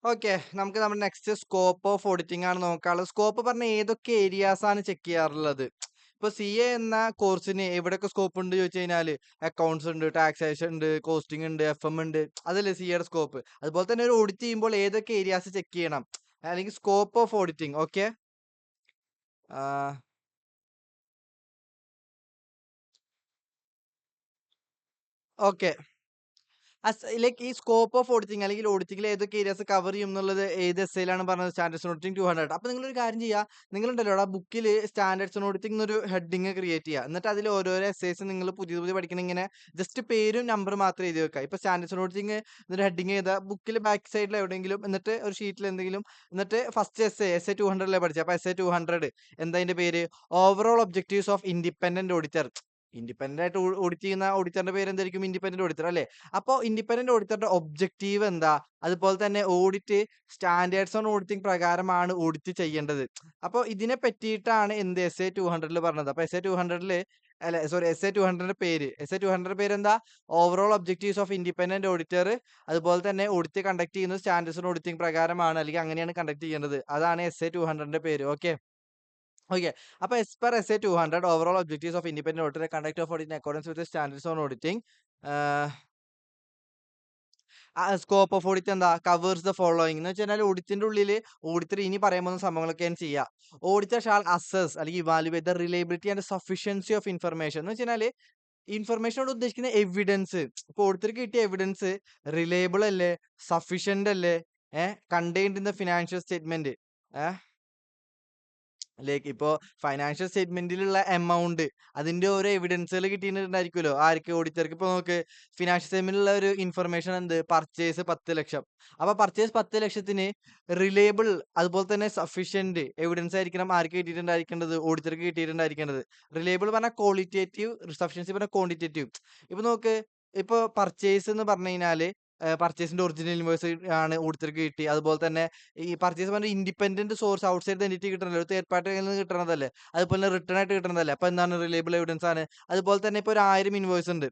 Okay. നമുക്ക് നമ്മുടെ next scope of auditing ആണ് നോക്കാനുള്ളത്. സ്കോപ്പ് പറഞ്ഞാൽ ഏതൊക്കെ ഏരിയാസ് ആണ് ചെക്ക് ചെയ്യാറുള്ളത്. ഇപ്പൊ CA എന്ന കോഴ്സിന് എവിടെയൊക്കെ സ്കോപ്പ് ഉണ്ട് ചോദിച്ചു കഴിഞ്ഞാല് അക്കൗണ്ട്സ് ഉണ്ട്, ടാക്സേഷൻ ഉണ്ട്, കോസ്റ്റിംഗ് ഉണ്ട്, FM ഉണ്ട്. അതല്ലേ CAയുടെ സ്കോപ്പ്. അതുപോലെ തന്നെ ഒരു ഓഡിറ്റ് ചെയ്യുമ്പോൾ ഏതൊക്കെ ഏരിയാസ് ചെക്ക് ചെയ്യണം, അല്ലെങ്കിൽ scope of auditing. Okay. Okay. Like ഈ സ്കോപ്പ് ഓഫ് ഓഡിറ്റിംഗ് അല്ലെങ്കിൽ ഓഡിറ്റിംഗിൽ ഏതൊക്കെ ഏരിയാസ് കവർ ചെയ്യും എന്നുള്ളത് ഏത് എസ്സേയിലാണ് പറഞ്ഞത്? Standards auditing 200. അപ്പൊ നിങ്ങളൊരു കാര്യം ചെയ്യുക, നിങ്ങളുണ്ടല്ലോ ആ ബുക്കിൽ സ്റ്റാൻഡേർഡ്സ് ഓഡിറ്റിംഗ് എന്നൊരു ഹെഡിങ് ക്രിയേറ്റ് ചെയ്യുക. എന്നിട്ട് അതിൽ ഓരോരോ എസ്സേസ് നിങ്ങൾ പുതിയ പുതിയ പഠിക്കണ ഇങ്ങനെ ജസ്റ്റ് പേരും നമ്പറും മാത്രം എഴുതി വെക്കുക. ഇപ്പൊ സ്റ്റാൻഡേർഡ്സ് ഓഡിറ്റിംഗ് എന്നൊരു ഹെഡിങ് ചെയ്താൽ ബുക്കിൽ ബാക്ക് സൈഡിൽ എവിടെയെങ്കിലും, എന്നിട്ട് ഒരു ഷീറ്റിൽ എന്തെങ്കിലും, എന്നിട്ട് ഫസ്റ്റ് എസ്സേ 200 പഠിച്ചത്. അപ്പൊ എസ്സേ 200 എന്താ അതിന്റെ പേര്? Overall objectives of independent auditor. Independent ആയിട്ട് ഓഡിറ്റ് ചെയ്യുന്ന ഓഡിറ്ററിന്റെ പേര് എന്തായിരിക്കും? ഇൻഡിപെൻഡന്റ് ഓഡിറ്റർ അല്ലേ? അപ്പൊ ഇൻഡിപെൻഡന്റ് ഓഡിറ്ററുടെ ഒബ്ജക്റ്റീവ് എന്താ? അതുപോലെ തന്നെ ഓഡിറ്റ് സ്റ്റാൻഡേർഡ്സ് ഓൺ ഓഡിറ്റിംഗ് പ്രകാരമാണ് ഓഡിറ്റ് ചെയ്യേണ്ടത്. അപ്പൊ ഇതിനെ പറ്റിയിട്ടാണ് എന്ത് എസ്എ 200 പറഞ്ഞത്. അപ്പൊ എസ്എ 200 അല്ല, സോറി, എസ്എ 200 പേര്, പേരെന്താ? Overall objectives of independent auditor. അതുപോലെ തന്നെ ഓഡിറ്റ് കണ്ടക്ട് ചെയ്യുന്നത് സ്റ്റാൻഡേർഡ്സ് ഓൺ ഓഡിറ്റിംഗ് പ്രകാരമാണ്, അല്ലെങ്കിൽ അങ്ങനെയാണ് കണ്ടക്ട് ചെയ്യേണ്ടത്. അതാണ് എസ്എ 200 പേര്. ഓക്കെ. ഓക്കെ. അപ്പൊ S per SA 200 overall objectives of independent auditor conduct of audit in accordance with standards on auditing. Scope of audit എന്താ? കവേഴ്സ് ദ ഫോളോയിങ് എന്ന് വെച്ചാൽ ഓഡിറ്റിന്റെ ഉള്ളിൽ ഓഡിറ്റർ ഇനി പറയാൻ പോകുന്ന സംഭവങ്ങളൊക്കെയാണ് ചെയ്യുക. ഓഡിറ്റർ ഷാൾ അസസ് അല്ലെങ്കിൽ evaluate the reliability and sufficiency of information. എന്ന് വെച്ചാൽ ഇൻഫർമേഷനോട് ഉദ്ദേശിക്കുന്ന എവിഡൻസ്. ഇപ്പൊ ഓഡിറ്റർക്ക് കിട്ടിയ എവിഡൻസ് റിലയബിൾ അല്ലേ, സഫിഷ്യന്റ് അല്ലേ, contained in the financial statement. Like ഇപ്പോ ഫൈനാൻഷ്യൽ സ്റ്റേറ്റ്മെന്റിലുള്ള എമൗണ്ട്, അതിന്റെ ഓരോ എവിഡൻസുകൾ കിട്ടിയിട്ടുണ്ടായിരിക്കുമല്ലോ ആർക്ക്? ഓഡിറ്റർക്ക്. ഇപ്പൊ നോക്ക്, ഫിനാൻഷ്യൽ സ്റ്റേറ്റ്മെന്റിലുള്ള ഒരു ഇൻഫർമേഷൻ എന്ത്? പർച്ചേസ് 10 ലക്ഷം. അപ്പൊ പർച്ചേസ് 10 ലക്ഷത്തിന് റിലയബിൾ അതുപോലെ തന്നെ സഫിഷ്യന്റ് എവിഡൻസ് ആയിരിക്കണം ആർക്ക് കിട്ടിയിട്ടുണ്ടായിരിക്കേണ്ടത്? ഓഡിറ്റർക്ക് കിട്ടിയിട്ടുണ്ടായിരിക്കേണ്ടത്. റിലയബിൾ പറഞ്ഞാൽ ക്വാളിറ്റേറ്റീവ്, സഫിഷ്യൻസി പറഞ്ഞാൽ ക്വാണ്ടിറ്റേറ്റീവ്. ഇപ്പൊ നോക്ക്, ഇപ്പൊ പർച്ചേസ് എന്ന് പറഞ്ഞു കഴിഞ്ഞാല് പർച്ചേസിന്റെ ഒറിജിനൽ ഇൻവോയ്സ് ആണ് ഓഡിറ്റർക്ക് കിട്ടി. അതുപോലെ തന്നെ ഈ പർച്ചേസ് പറഞ്ഞ independent source, outside the entity കിട്ടണല്ലോ, ഒരു തേർഡ് പാർട്ടിയിൽ നിന്ന് കിട്ടണതല്ലേ. അതുപോലെ തന്നെ റിട്ടേൺ ആയിട്ട് കിട്ടണതല്ലേ. അപ്പൊ എന്താണ്? റിലയബിൾ എവിഡൻസ് ആണ്. അതുപോലെ തന്നെ ഇപ്പൊ ഒരു 1000 ഇൻവോയ്സ് ഉണ്ട്.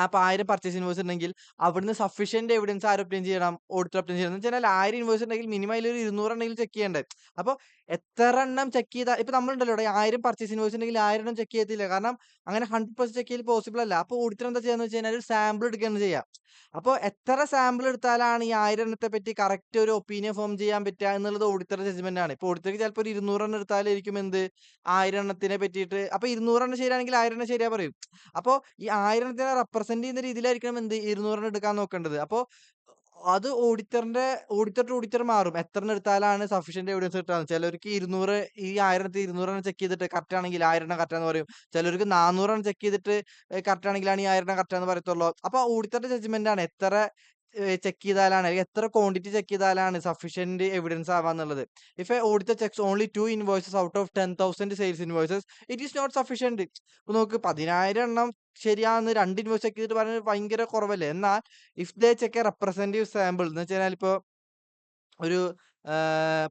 അപ്പൊ 1000 പർച്ചേസ് ഇൻവോയ്സ് ഉണ്ടെങ്കിൽ അവിടുന്ന് സഫിഷ്യന്റ് എവിഡൻസ് ആര് ഒബ്റ്റെയിൻ ചെയ്യണം? ഓഡിറ്റർ ഒബ്റ്റെയിൻ ചെയ്യണം. എന്ന് വെച്ചാൽ 1000 ഇൻവോയ്സ് ഉണ്ടെങ്കിൽ മിനിമം അതിലൊരു 200 എണ്ണെങ്കിലും ചെക്ക് ചെയ്യണ്ടേ. അപ്പൊ എത്ര എണ്ണം ചെക്ക് ചെയ്താൽ, ഇപ്പൊ നമ്മളുണ്ടല്ലോ ഇവിടെ 1000 പർച്ചേസ് ഇൻവോയ്സ് ഉണ്ടെങ്കിൽ 1000 എണ്ണം ചെക്ക് ചെയ്യത്തില്ല. കാരണം അങ്ങനെ 100% ചെക്ക് ചെയ്യൽ പോസിബിൾ അല്ല. അപ്പൊ ഓഡിറ്റർ എന്താ ചെയ്യാന്ന് വെച്ച് കഴിഞ്ഞാൽ ഒരു സാമ്പിൾ എടുക്കുകയാണ് ചെയ്യുക. അപ്പൊ എത്ര സാമ്പിൾ എടുത്താലാണ് ഈ 1000 എണ്ണത്തെ പറ്റി കറക്റ്റ് ഒരു ഒപ്പീനിയൻ ഫോം ചെയ്യാൻ പറ്റുക എന്നുള്ളത് ഓഡിറ്ററുടെ ജഡ്ജ്മെന്റ് ആണ്. ഇപ്പൊ ഓഡിറ്റർക്ക് ചിലപ്പോൾ ഒരു 200 എണ്ണം എടുത്താലായിരിക്കും എന്ത്? 1000 എണ്ണത്തിനെ പറ്റിയിട്ട്. അപ്പൊ 200 എണ്ണം ശരിയാണെങ്കിൽ 1000 എണ്ണം ശരിയാ പറയും. അപ്പൊ ഈ 1000 എണ്ണത്തിനെ റെപ്രസെന്റ് ചെയ്യുന്ന രീതിയിലായിരിക്കണം എന്ത്? 200 എണ്ണം എടുക്കാൻ നോക്കേണ്ടത്. അപ്പൊ അത് ഓഡിറ്റർ ടു ഓഡിറ്റർ മാറും. എത്ര എണ്ണം എടുത്താലാണ് സഫിഷ്യന്റ് എവിഡൻസ് കിട്ടാന്ന്. ചിലർക്ക് 200, ഈ 1000 200 എണ്ണം ചെക്ക് ചെയ്തിട്ട് കറക്റ്റ് ആണെങ്കിൽ 1000 എണ്ണം കറക്റ്റ് ആന്ന് പറയും. ചിലർക്ക് 400 എണ്ണം ചെക്ക് ചെയ്തിട്ട് കറക്റ്റ് ആണെങ്കിലാണ് ഈ 1000 എണ്ണം കറക്റ്റ് ആന്ന് പറയത്തുള്ളൂ. അപ്പൊ ഓഡിറ്ററുടെ ജഡ്ജ്മെന്റ് ആണ് എത്ര ചെക്ക് ചെയ്താലാണ്, അല്ലെങ്കിൽ എത്ര ക്വാണ്ടിറ്റി ചെക്ക് ചെയ്താലാണ് സഫിഷ്യന്റ് എവിഡൻസ് ആവാന്നുള്ളത്. If a auditor checks only 2 invoices out of 10,000 sales invoices, it is not sufficient. ഇപ്പൊ നോക്ക്, 10,000 എണ്ണം ശരിയാന്ന് 2 ഇൻവോയ്സ് ചെക്ക് ചെയ്തിട്ട് പറയുന്നത് ഭയങ്കര കുറവല്ലേ. എന്നാൽ if they check A representative sample എന്ന് വെച്ച് കഴിഞ്ഞാൽ, ഇപ്പൊ ഒരു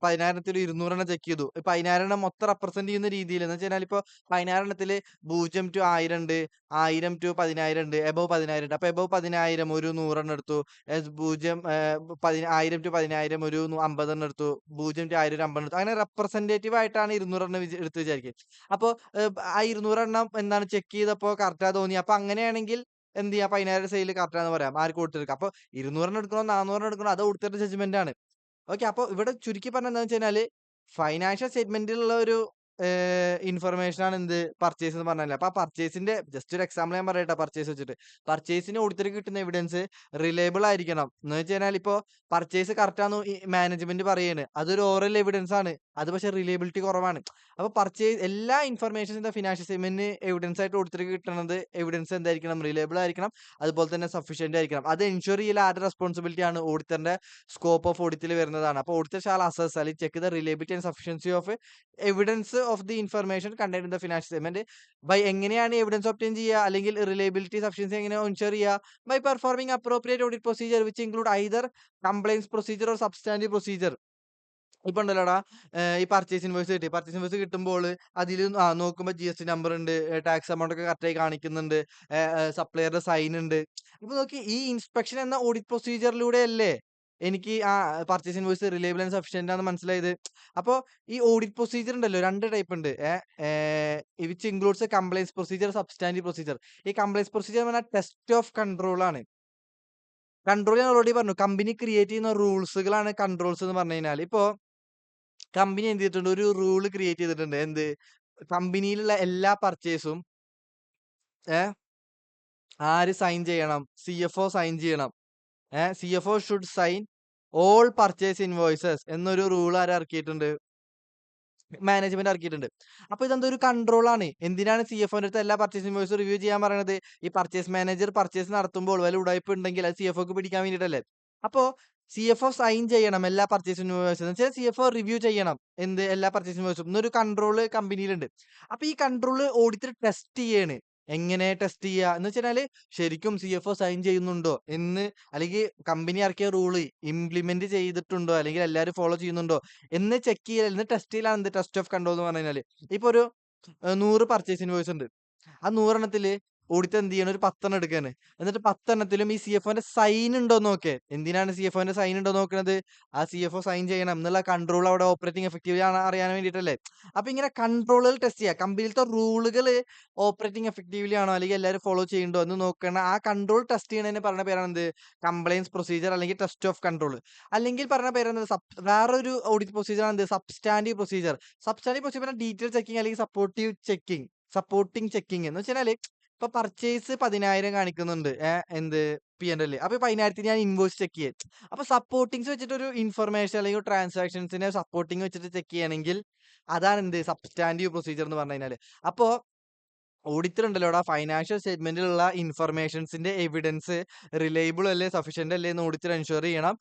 10,000ത്തിൽ 200 എണ്ണം ചെക്ക് ചെയ്തു. ഇപ്പൊ 10,000 എണ്ണം മൊത്തം റെപ്രസെന്റ് ചെയ്യുന്ന രീതിയിൽ എന്ന് വെച്ച് കഴിഞ്ഞാൽ, ഇപ്പൊ 10,000 എണ്ണത്തില് 0 ടു 1000 ഉണ്ട്, 1000 ടു 10,000 ഉണ്ട്, എബോവ് 10,000 ഉണ്ട്. അപ്പൊ എബോവ് 10,000 ഒരു 100 എണ്ണം എടുത്തു. 1000 ടു 10,000 ഒരു 50 എണ്ണം എടുത്തു. 0 ടു 1000 ഒരു 50 എടുത്തു. അങ്ങനെ റെപ്രസെന്റേറ്റീവ് ആയിട്ടാണ് 200 എണ്ണം എടുത്ത് വിചാരിക്കുക. അപ്പൊ ആ 200 എണ്ണം എന്താണ് ചെക്ക് ചെയ്തപ്പോ കറക്റ്റാ തോന്നി. അപ്പൊ അങ്ങനെയാണെങ്കിൽ എന്ത് ചെയ്യാം? 10,000 സെയിൽ കറക്റ്റാന്ന് പറയാം. ആർക്ക്? ഓഡിറ്റർക്ക്. അപ്പൊ 200 എണ്ണം എടുക്കണോ 400 എണ്ണം എടുക്കണോ അത് ഓഡിറ്ററുടെ ജഡ്ജ്മെന്റ് ആണ്. ഓക്കെ. അപ്പൊ ഇവിടെ ചുരുക്കി പറഞ്ഞാ എന്താന്ന് വെച്ച് കഴിഞ്ഞാല്, ഫൈനാൻഷ്യൽ സ്റ്റേറ്റ്മെന്റിലുള്ള ഒരു ഇൻഫർമേഷൻ ആണ് എന്ത്? പർച്ചേസ് എന്ന് പറഞ്ഞാല്. അപ്പൊ ആ പർച്ചേസിന്റെ ജസ്റ്റ് ഒരു എക്സാമ്പിൾ ഞാൻ പറയട്ടെ. പർച്ചേസ് വെച്ചിട്ട് പർച്ചേസിന് ഓഡിറ്റർക്ക് കിട്ടുന്ന എവിഡൻസ് റിലയബിൾ ആയിരിക്കണം. എന്ന് വെച്ച് കഴിഞ്ഞാൽ, ഇപ്പൊ പർച്ചേസ് കറക്റ്റ് ആന്ന് ഈ മാനേജ്മെന്റ് പറയാണ്, അതൊരു ഓറൽ എവിഡൻസ് ആണ്. അത് പക്ഷെ റിലയബിലിറ്റി കുറവാണ്. അപ്പൊ എല്ലാ ഇൻഫർമേഷൻസിന്റെ ഫിനാൻഷ്യൽ സ്റ്റേറ്റ്മെന്റിന് എവിഡൻസ് ആയിട്ട് ഓഡിറ്റർക്ക് കിട്ടുന്നത് എവിഡൻസ് എന്തായിരിക്കണം? റിലയബിൾ ആയിരിക്കണം. അതുപോലെ തന്നെ സഫിഷ്യന്റ് ആയിരിക്കണം. അത് എൻഷുർ ചെയ്യൽ ആരുടെ റെസ്പോൺസിബിലിറ്റി ആണ്? ഓഡിറ്ററിന്റെ സ്കോപ്പ് ഓഫ് ഓഡിറ്റിൽ വരുന്നതാണ്. അപ്പൊ ഓഡിറ്റർ ഷാൽ അസസ് അല്ലെങ്കിൽ check the reliability and sufficiency of evidence of the information contained in the financial statement by. എങ്ങനെയാണ് എവിഡൻസ് ഒബ്റ്റെയിൻ ചെയ്യുക, അല്ലെങ്കിൽ റിലയബിലിറ്റി സഫിഷ്യൻസി എങ്ങനെ എൻഷുർ ചെയ്യുക? By performing appropriate audit procedure which include either compliance procedure or substantive procedure. ഇപ്പൊ ഉണ്ടല്ലോടാ, ഈ purchase invoice കിട്ടി. Purchase invoice കിട്ടുമ്പോൾ അതിൽ നോക്കുമ്പോ GST നമ്പർ ഉണ്ട്, ടാക്സ് എമൗണ്ട് ഒക്കെ കറക്റ്റ് ആയി കാണിക്കുന്നുണ്ട്, സപ്ലയറുടെ സൈൻ ഉണ്ട്. ഇപ്പൊ നോക്കി, ഈ ഇൻസ്പെക്ഷൻ എന്ന ഓഡിറ്റ് പ്രൊസീജിയറിലൂടെ അല്ലേ എനിക്ക് purchase invoice reliable and sufficient ആണെന്ന് മനസ്സിലായത്. അപ്പൊ ഈ ഓഡിറ്റ് പ്രൊസീജിയർ ഉണ്ടല്ലോ 2 ടൈപ്പ് ഉണ്ട്. Which includes compliance procedure, substantive procedure. ഈ കംപ്ലയൻസ് പ്രൊസീജിയർ എന്ന് പറഞ്ഞാൽ ടെസ്റ്റ് ഓഫ് കൺട്രോൾ ആണ്. കൺട്രോൾ ഞാൻ ഓൾറെഡി പറഞ്ഞു. കമ്പനി ക്രിയേറ്റ് ചെയ്യുന്ന റൂൾസുകളാണ് കൺട്രോൾസ് എന്ന് പറഞ്ഞു കഴിഞ്ഞാൽ. ഇപ്പോ കമ്പനി എന്ത് ചെയ്തിട്ടുണ്ട്, ഒരു റൂൾ ക്രിയേറ്റ് ചെയ്തിട്ടുണ്ട്. എന്ത്? കമ്പനിയിലുള്ള എല്ലാ പർച്ചേസും ഏഹ് ആര് സൈൻ ചെയ്യണം? സിഎഫ്ഒ സൈൻ ചെയ്യണം. CFO should sign all purchase invoices എന്നൊരു റൂൾ ആര് ഇറക്കിയിട്ടുണ്ട്? മാനേജ്മെന്റ് ഇറക്കിയിട്ടുണ്ട്. അപ്പൊ ഇതെന്താ ഒരു കൺട്രോൾ ആണ്. എന്തിനാണ് സിഎഫ്ഒന്റെ അടുത്ത് എല്ലാ പർച്ചേസ് ഇൻവോയ്സും റിവ്യൂ ചെയ്യാൻ പറയണത്? ഈ പർച്ചേസ് മാനേജർ പർച്ചേസ് നടത്തുമ്പോൾ വല്ല ഉടായിപ്പ് ഉണ്ടെങ്കിൽ അത് സിഎഫ്ഒക്ക് പിടിക്കാൻ വേണ്ടിയിട്ടല്ലേ. അപ്പോ സിഎഫ്ഒ സൈൻ ചെയ്യണം എല്ലാ പർച്ചേസ് ഇൻവോയ്സും. എന്ന് വെച്ചാൽ സിഎഫ്ഒ റിവ്യൂ ചെയ്യണം. എന്ത്? എല്ലാ പർച്ചേസ് ഇൻവോയ്സും. എന്നൊരു കൺട്രോൾ കമ്പനിയിലുണ്ട്. അപ്പൊ ഈ കൺട്രോൾ ഓഡിറ്റർ ടെസ്റ്റ് ചെയ്യാണ്. എങ്ങനെ ടെസ്റ്റ് ചെയ്യാ? എന്ന് വെച്ചുകഴിഞ്ഞാല് ശരിക്കും സിഎഫ്ഒ സൈൻ ചെയ്യുന്നുണ്ടോ എന്ന്, അല്ലെങ്കിൽ കമ്പനി ഇറക്കിയ റൂള് ഇംപ്ലിമെന്റ് ചെയ്തിട്ടുണ്ടോ, അല്ലെങ്കിൽ എല്ലാവരും ഫോളോ ചെയ്യുന്നുണ്ടോ എന്ന് ചെക്ക് ചെയ്യൽ, എന്ന് ടെസ്റ്റ് ചെയ്യലാണ് എന്ത്? ടെസ്റ്റ് ഓഫ് കൺട്രോൾ എന്ന് പറഞ്ഞു കഴിഞ്ഞാല്. ഇപ്പൊ ഒരു 100 പർച്ചേസ് ഇൻവോയ്സ് ഉണ്ട്. ആ 100 എണ്ണത്തില് ഓഡിറ്റർ എന്ത് ചെയ്യണം? ഒരു 10 എണ്ണം എടുക്കാണ്. എന്നിട്ട് 10 എണ്ണത്തിലും ഈ സിഎഫ്ഒന്റെ സൈൻ ഉണ്ടോന്ന് നോക്കേ. എന്തിനാണ് സിഎഫ്ഒന്റെ സൈൻ ഉണ്ടോന്ന് നോക്കണത്? ആ സിഎഫ്ഒ സൈൻ ചെയ്യണം എന്നുള്ള കൺട്രോൾ അവിടെ ഓപ്പറേറ്റിംഗ് എഫക്റ്റീവ് ആണ് അറിയാൻ വേണ്ടിയിട്ടല്ലേ. അപ്പൊ ഇങ്ങനെ കൺട്രോളുകൾ ടെസ്റ്റ് ചെയ്യുക. കമ്പനിയിലത്തെ റൂളുകൾ ഓപ്പറേറ്റിംഗ് എഫക്റ്റീവ്ലി ആണോ, അല്ലെങ്കിൽ എല്ലാവരും ഫോളോ ചെയ്യുന്നുണ്ടോ എന്ന് നോക്കണ ആ കൺട്രോൾ ടെസ്റ്റ് ചെയ്യണതിന് പറഞ്ഞ പേരാണ് എന്ത്? കംപ്ലയൻസ് പ്രൊസീജിയർ, അല്ലെങ്കിൽ ടെസ്റ്റ് ഓഫ് കൺട്രോൾ. അല്ലെങ്കിൽ പറഞ്ഞ പേരെന്താ? വേറൊരു ഓഡിറ്റ് പ്രൊസീജിയർ ആണ് എന്ത്? Substantive procedure. സബ്സ്റ്റാൻറ്റീവ് പ്രൊസീജിയർ പറഞ്ഞാൽ ഡീറ്റെയിൽ ചെക്കിംഗ്, അല്ലെങ്കിൽ സപ്പോർട്ടിംഗ് ചെക്കിംഗ് എന്ന് വെച്ചാല് ഇപ്പൊ പർച്ചേസ് 10,000 കാണിക്കുന്നുണ്ട്. എന്ത്? P&L. അപ്പൊ 10,000 ഞാൻ ഇൻവോയ്സ് ചെക്ക് ചെയ്യും. അപ്പൊ സപ്പോർട്ടിങ്സ് വെച്ചിട്ട് ഒരു ഇൻഫർമേഷൻ, അല്ലെങ്കിൽ ട്രാൻസാക്ഷൻസിനെ സപ്പോർട്ടിംഗ് വെച്ചിട്ട് ചെക്ക് ചെയ്യണമെങ്കിൽ അതാണ് എന്ത്? സബ്സ്റ്റാൻറ്റീവ് പ്രൊസീജിയർ എന്ന് പറഞ്ഞു കഴിഞ്ഞാല്. അപ്പോ ഓഡിറ്റർ ഉണ്ടല്ലോടാ, ഫൈനാൻഷ്യൽ സ്റ്റേറ്റ്മെന്റിലുള്ള ഇൻഫർമേഷൻസിന്റെ എവിഡൻസ് റിലയബിൾ അല്ലേ, സഫിഷ്യന്റ് അല്ലേ എന്ന് ഓഡിറ്റർ എൻഷുർ ചെയ്യണം.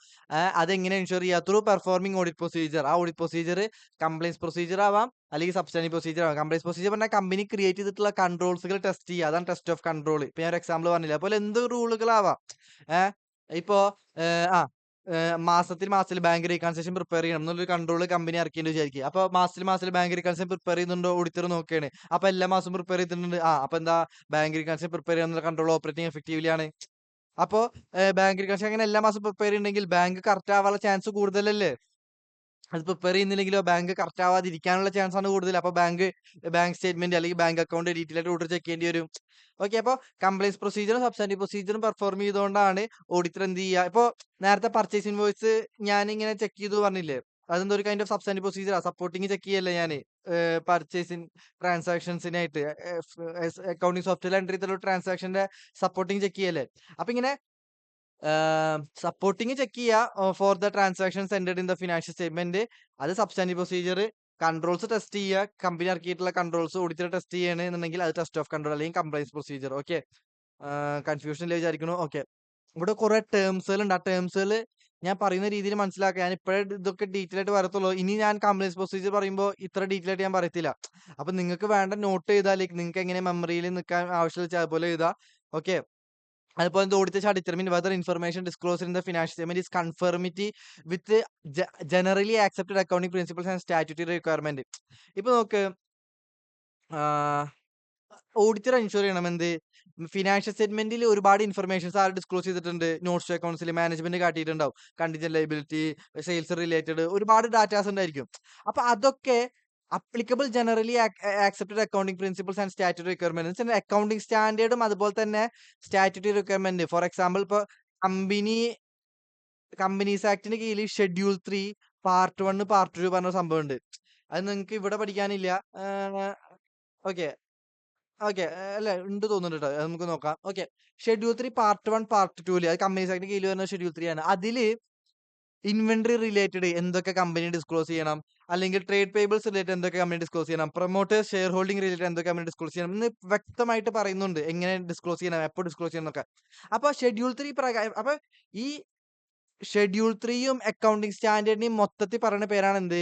അതെങ്ങനെ എൻഷുർ ചെയ്യുക? Through performing audit procedure. ആ ഓഡിറ്റ് പ്രൊസീജിയർ കംപ്ലയൻസ് പ്രൊസീജിയർ ആവാം, അല്ലെങ്കിൽ സബ്സ്റ്റാൻറ്റീവ് പ്രൊസീജിയർ ആവാം. കംപ്ലയൻസ് പ്രൊസീജിയർ പറഞ്ഞാൽ കമ്പനി ക്രിയേറ്റ് ചെയ്തിട്ടുള്ള കൺട്രോൾസുകൾ ടെസ്റ്റ് ചെയ്യുക. അതാണ് ടെസ്റ്റ് ഓഫ് കൺട്രോൾ. ഇപ്പൊ ഞാൻ ഒരു എക്സാമ്പിൾ പറഞ്ഞില്ല. അതുപോലെ എന്ത് റൂളുകളാവാം. ഏഹ് ഇപ്പോ ഏഹ് ആ മാസത്തിൽ ബാങ്ക് റീകൺസിലേഷൻ പ്രിപ്പയർ ചെയ്യണം എന്നുള്ളൊരു കൺട്രോൾ കമ്പനി ഇറക്കിയെന്ന് വിചാരിക്കുക. അപ്പൊ മാസത്തിൽ ബാങ്ക് റീകൺസിലേഷൻ പ്രിപ്പയർ ചെയ്യുന്നുണ്ടോ ഓഡിറ്റർ നോക്കുകയാണ്. അപ്പൊ എല്ലാ മാസവും പ്രിപ്പയർ ചെയ്തിട്ടുണ്ട്. അപ്പൊ എന്താ? ബാങ്ക് റീകൺസിലേഷൻ പ്രിപ്പയർ ചെയ്യാനുള്ള കൺട്രോൾ ഓപ്പറേറ്റിംഗ് എഫക്റ്റീവ്ലി ആണ്. അപ്പൊ ബാങ്ക് റീകൺസിലേഷൻ അങ്ങനെ എല്ലാ മാസവും പ്രിപ്പയർ ചെയ്യുന്നുണ്ടെങ്കിൽ ബാങ്ക് കറക്റ്റ് ആവാനുള്ള ചാൻസ് കൂടുതലല്ലേ. അത് പ്രിപ്പയർ ചെയ്യുന്നില്ലെങ്കിലോ ബാങ്ക് കറക്റ്റ് ആവാതിരിക്കാനുള്ള ചാൻസ് ആണ് കൂടുതൽ. അപ്പൊ ബാങ്ക് സ്റ്റേറ്റ്മെന്റ്, അല്ലെങ്കിൽ ബാങ്ക് അക്കൗണ്ട് ഡീറ്റെയിൽ ആയിട്ട് ഓഡിറ്റർ ചെക്ക് ചെയ്യേണ്ടി വരും. ഓക്കെ. അപ്പൊ കംപ്ലയൻസ് പ്രൊസീജിയറും സബ്സ്റ്റാൻറ്റീവ് പ്രൊസീജിയറും പെർഫോം ചെയ്തുകൊണ്ടാണ് ഓഡിറ്റർ എന്ത് ചെയ്യുക. ഇപ്പൊ നേരത്തെ പർച്ചേസ് ഇൻവോയ്സ് ഞാൻ ഇങ്ങനെ ചെക്ക് ചെയ്തു പറഞ്ഞില്ലേ, അതെന്തോ ഒരു kind of substantive procedure. Supporting check ചെയ്യല്ലേ ഞാന് പർച്ചേസിങ് ട്രാൻസാക്ഷൻസിനായിട്ട് അക്കൗണ്ടിങ് സോഫ്റ്റ്വെയർ എൻട്രി ചെയ്തിട്ടുള്ള ട്രാൻസാക്ഷന്റെ സപ്പോർട്ടിങ് ചെക്ക് ചെയ്യല്ലേ. അപ്പൊ ഇങ്ങനെ സപ്പോർട്ടിങ് ചെക്ക് ചെയ്യുക for the transactions entered in the financial statement. അത് സബ്സ്റ്റാൻറ്റീവ് പ്രൊസീജിയർ. കൺട്രോൾസ് ടെസ്റ്റ് ചെയ്യുക. കമ്പനി ഇറക്കിയിട്ടുള്ള കൺട്രോൾസ് ഓഡിറ്റർ ടെസ്റ്റ് ചെയ്യണമെന്നുണ്ടെങ്കിൽ അത് ടെസ്റ്റ് ഓഫ് കൺട്രോൾ, അല്ലെങ്കിൽ കംപ്ലയൻസ് പ്രൊസീജിയർ. ഓക്കെ. കൺഫ്യൂഷൻ ഇല്ല വിചാരിക്കുന്നു. ഓക്കെ. ഇവിടെ കുറെ ടേംസുകൾ ഉണ്ട്. ആ ടേംസുകൾ ഞാൻ പറയുന്ന രീതിയിൽ മനസ്സിലാക്കുക. ഞാൻ ഇപ്പോഴേ ഇതൊക്കെ ഡീറ്റെയിൽ ആയിട്ട് വരത്തുള്ളൂ. ഇനി ഞാൻ കംപ്ലയൻസ് പ്രൊസീജിയർ പറയുമ്പോൾ ഇത്ര ഡീറ്റെയിൽ ആയിട്ട് ഞാൻ പറയത്തില്ല. അപ്പൊ നിങ്ങൾക്ക് വേണ്ട നോട്ട് ചെയ്താൽ, നിങ്ങൾക്ക് എങ്ങനെ മെമ്മറിയിൽ നിൽക്കാൻ ആവശ്യം വെച്ചാൽ അതുപോലെ എഴുതുക. ഓക്കെ. അതുപോലെ the auditor shall determine whether information disclosed in the financial statement is conformity with the generally accepted accounting principles and statutory requirement. ഇപ്പൊ നോക്ക്, ഓഡിറ്റർ എൻഷുർ ചെയ്യണം എന്ത്? ഫിനാൻഷ്യൽ സ്റ്റേറ്റ്മെന്റിൽ ഒരുപാട് ഇൻഫർമേഷൻസ് ആര് ഡിസ്ക്ലോസ് ചെയ്തിട്ടുണ്ട്? നോട്ട്സ് ടു അക്കൗണ്ട്സിൽ മാനേജ്മെന്റ് കാട്ടിയിട്ടുണ്ടാവും. കണ്ടിജന്റ് ലയബിലിറ്റി, സെയിൽസ് റിലേറ്റഡ് ഒരുപാട് ഡാറ്റാസ് ഉണ്ടായിരിക്കും. അപ്പൊ അതൊക്കെ applicable generally accepted accounting principles and statutory requirements, accounting സ്റ്റാൻഡേർഡും അതുപോലെ തന്നെ സ്റ്റാറ്റ്യൂട്ടറി റിക്വയർമെന്റ്. ഫോർ എക്സാമ്പിൾ, ഇപ്പൊ കമ്പനി കമ്പനീസ് ആക്ടിന് കീഴിൽ ഷെഡ്യൂൾ 3 പാർട്ട് 1 പാർട്ട് 2 പറഞ്ഞ സംഭവമുണ്ട്. അത് നിങ്ങൾക്ക് ഇവിടെ പഠിക്കാനില്ല. ഓക്കെ. ഓക്കെ. അല്ല, ഉണ്ട് തോന്നുന്നുണ്ട് ട്ടോ. അത് നമുക്ക് നോക്കാം. ഓക്കെ. ഷെഡ്യൂൾ 3 പാർട്ട് 1 പാർട്ട് 2 അത് കമ്പനീസ് ആക്ടിന് കീഴിൽ വരുന്ന ഷെഡ്യൂൾ 3 ആണ്. അതില് ഇൻവെന്ററി റിലേറ്റഡ് എന്തൊക്കെ കമ്പനി ഡിസ്ക്ലോസ് ചെയ്യണം, അല്ലെങ്കിൽ ട്രേഡ് പേയബിൾസ് റിലേറ്റഡ് എന്തൊക്കെ കമ്പനി ഡിസ്ക്ലോസ് ചെയ്യണം, പ്രൊമോട്ടേഴ്സ് ഷെയർ ഹോൾഡിംഗ് റിലേറ്റഡ് എന്തൊക്കെ കമ്പനി ഡിസ്ക്ലോസ് ചെയ്യണം എന്ന് വ്യക്തമായിട്ട് പറയുന്നുണ്ട്. എങ്ങനെ ഡിസ്ക്ലോസ് ചെയ്യണം, എപ്പോൾ ഡിസ്ക്ലോസ് ചെയ്യണം എന്നൊക്കെ. അപ്പൊ ഷെഡ്യൂൾ 3 പ്രകാരം, അപ്പൊ ഈ ഷെഡ്യൂൾ 3യും അക്കൗണ്ടിംഗ് സ്റ്റാൻഡേർഡിനെയും മൊത്തത്തിൽ പറയുന്ന പേരാണ് എന്ത്?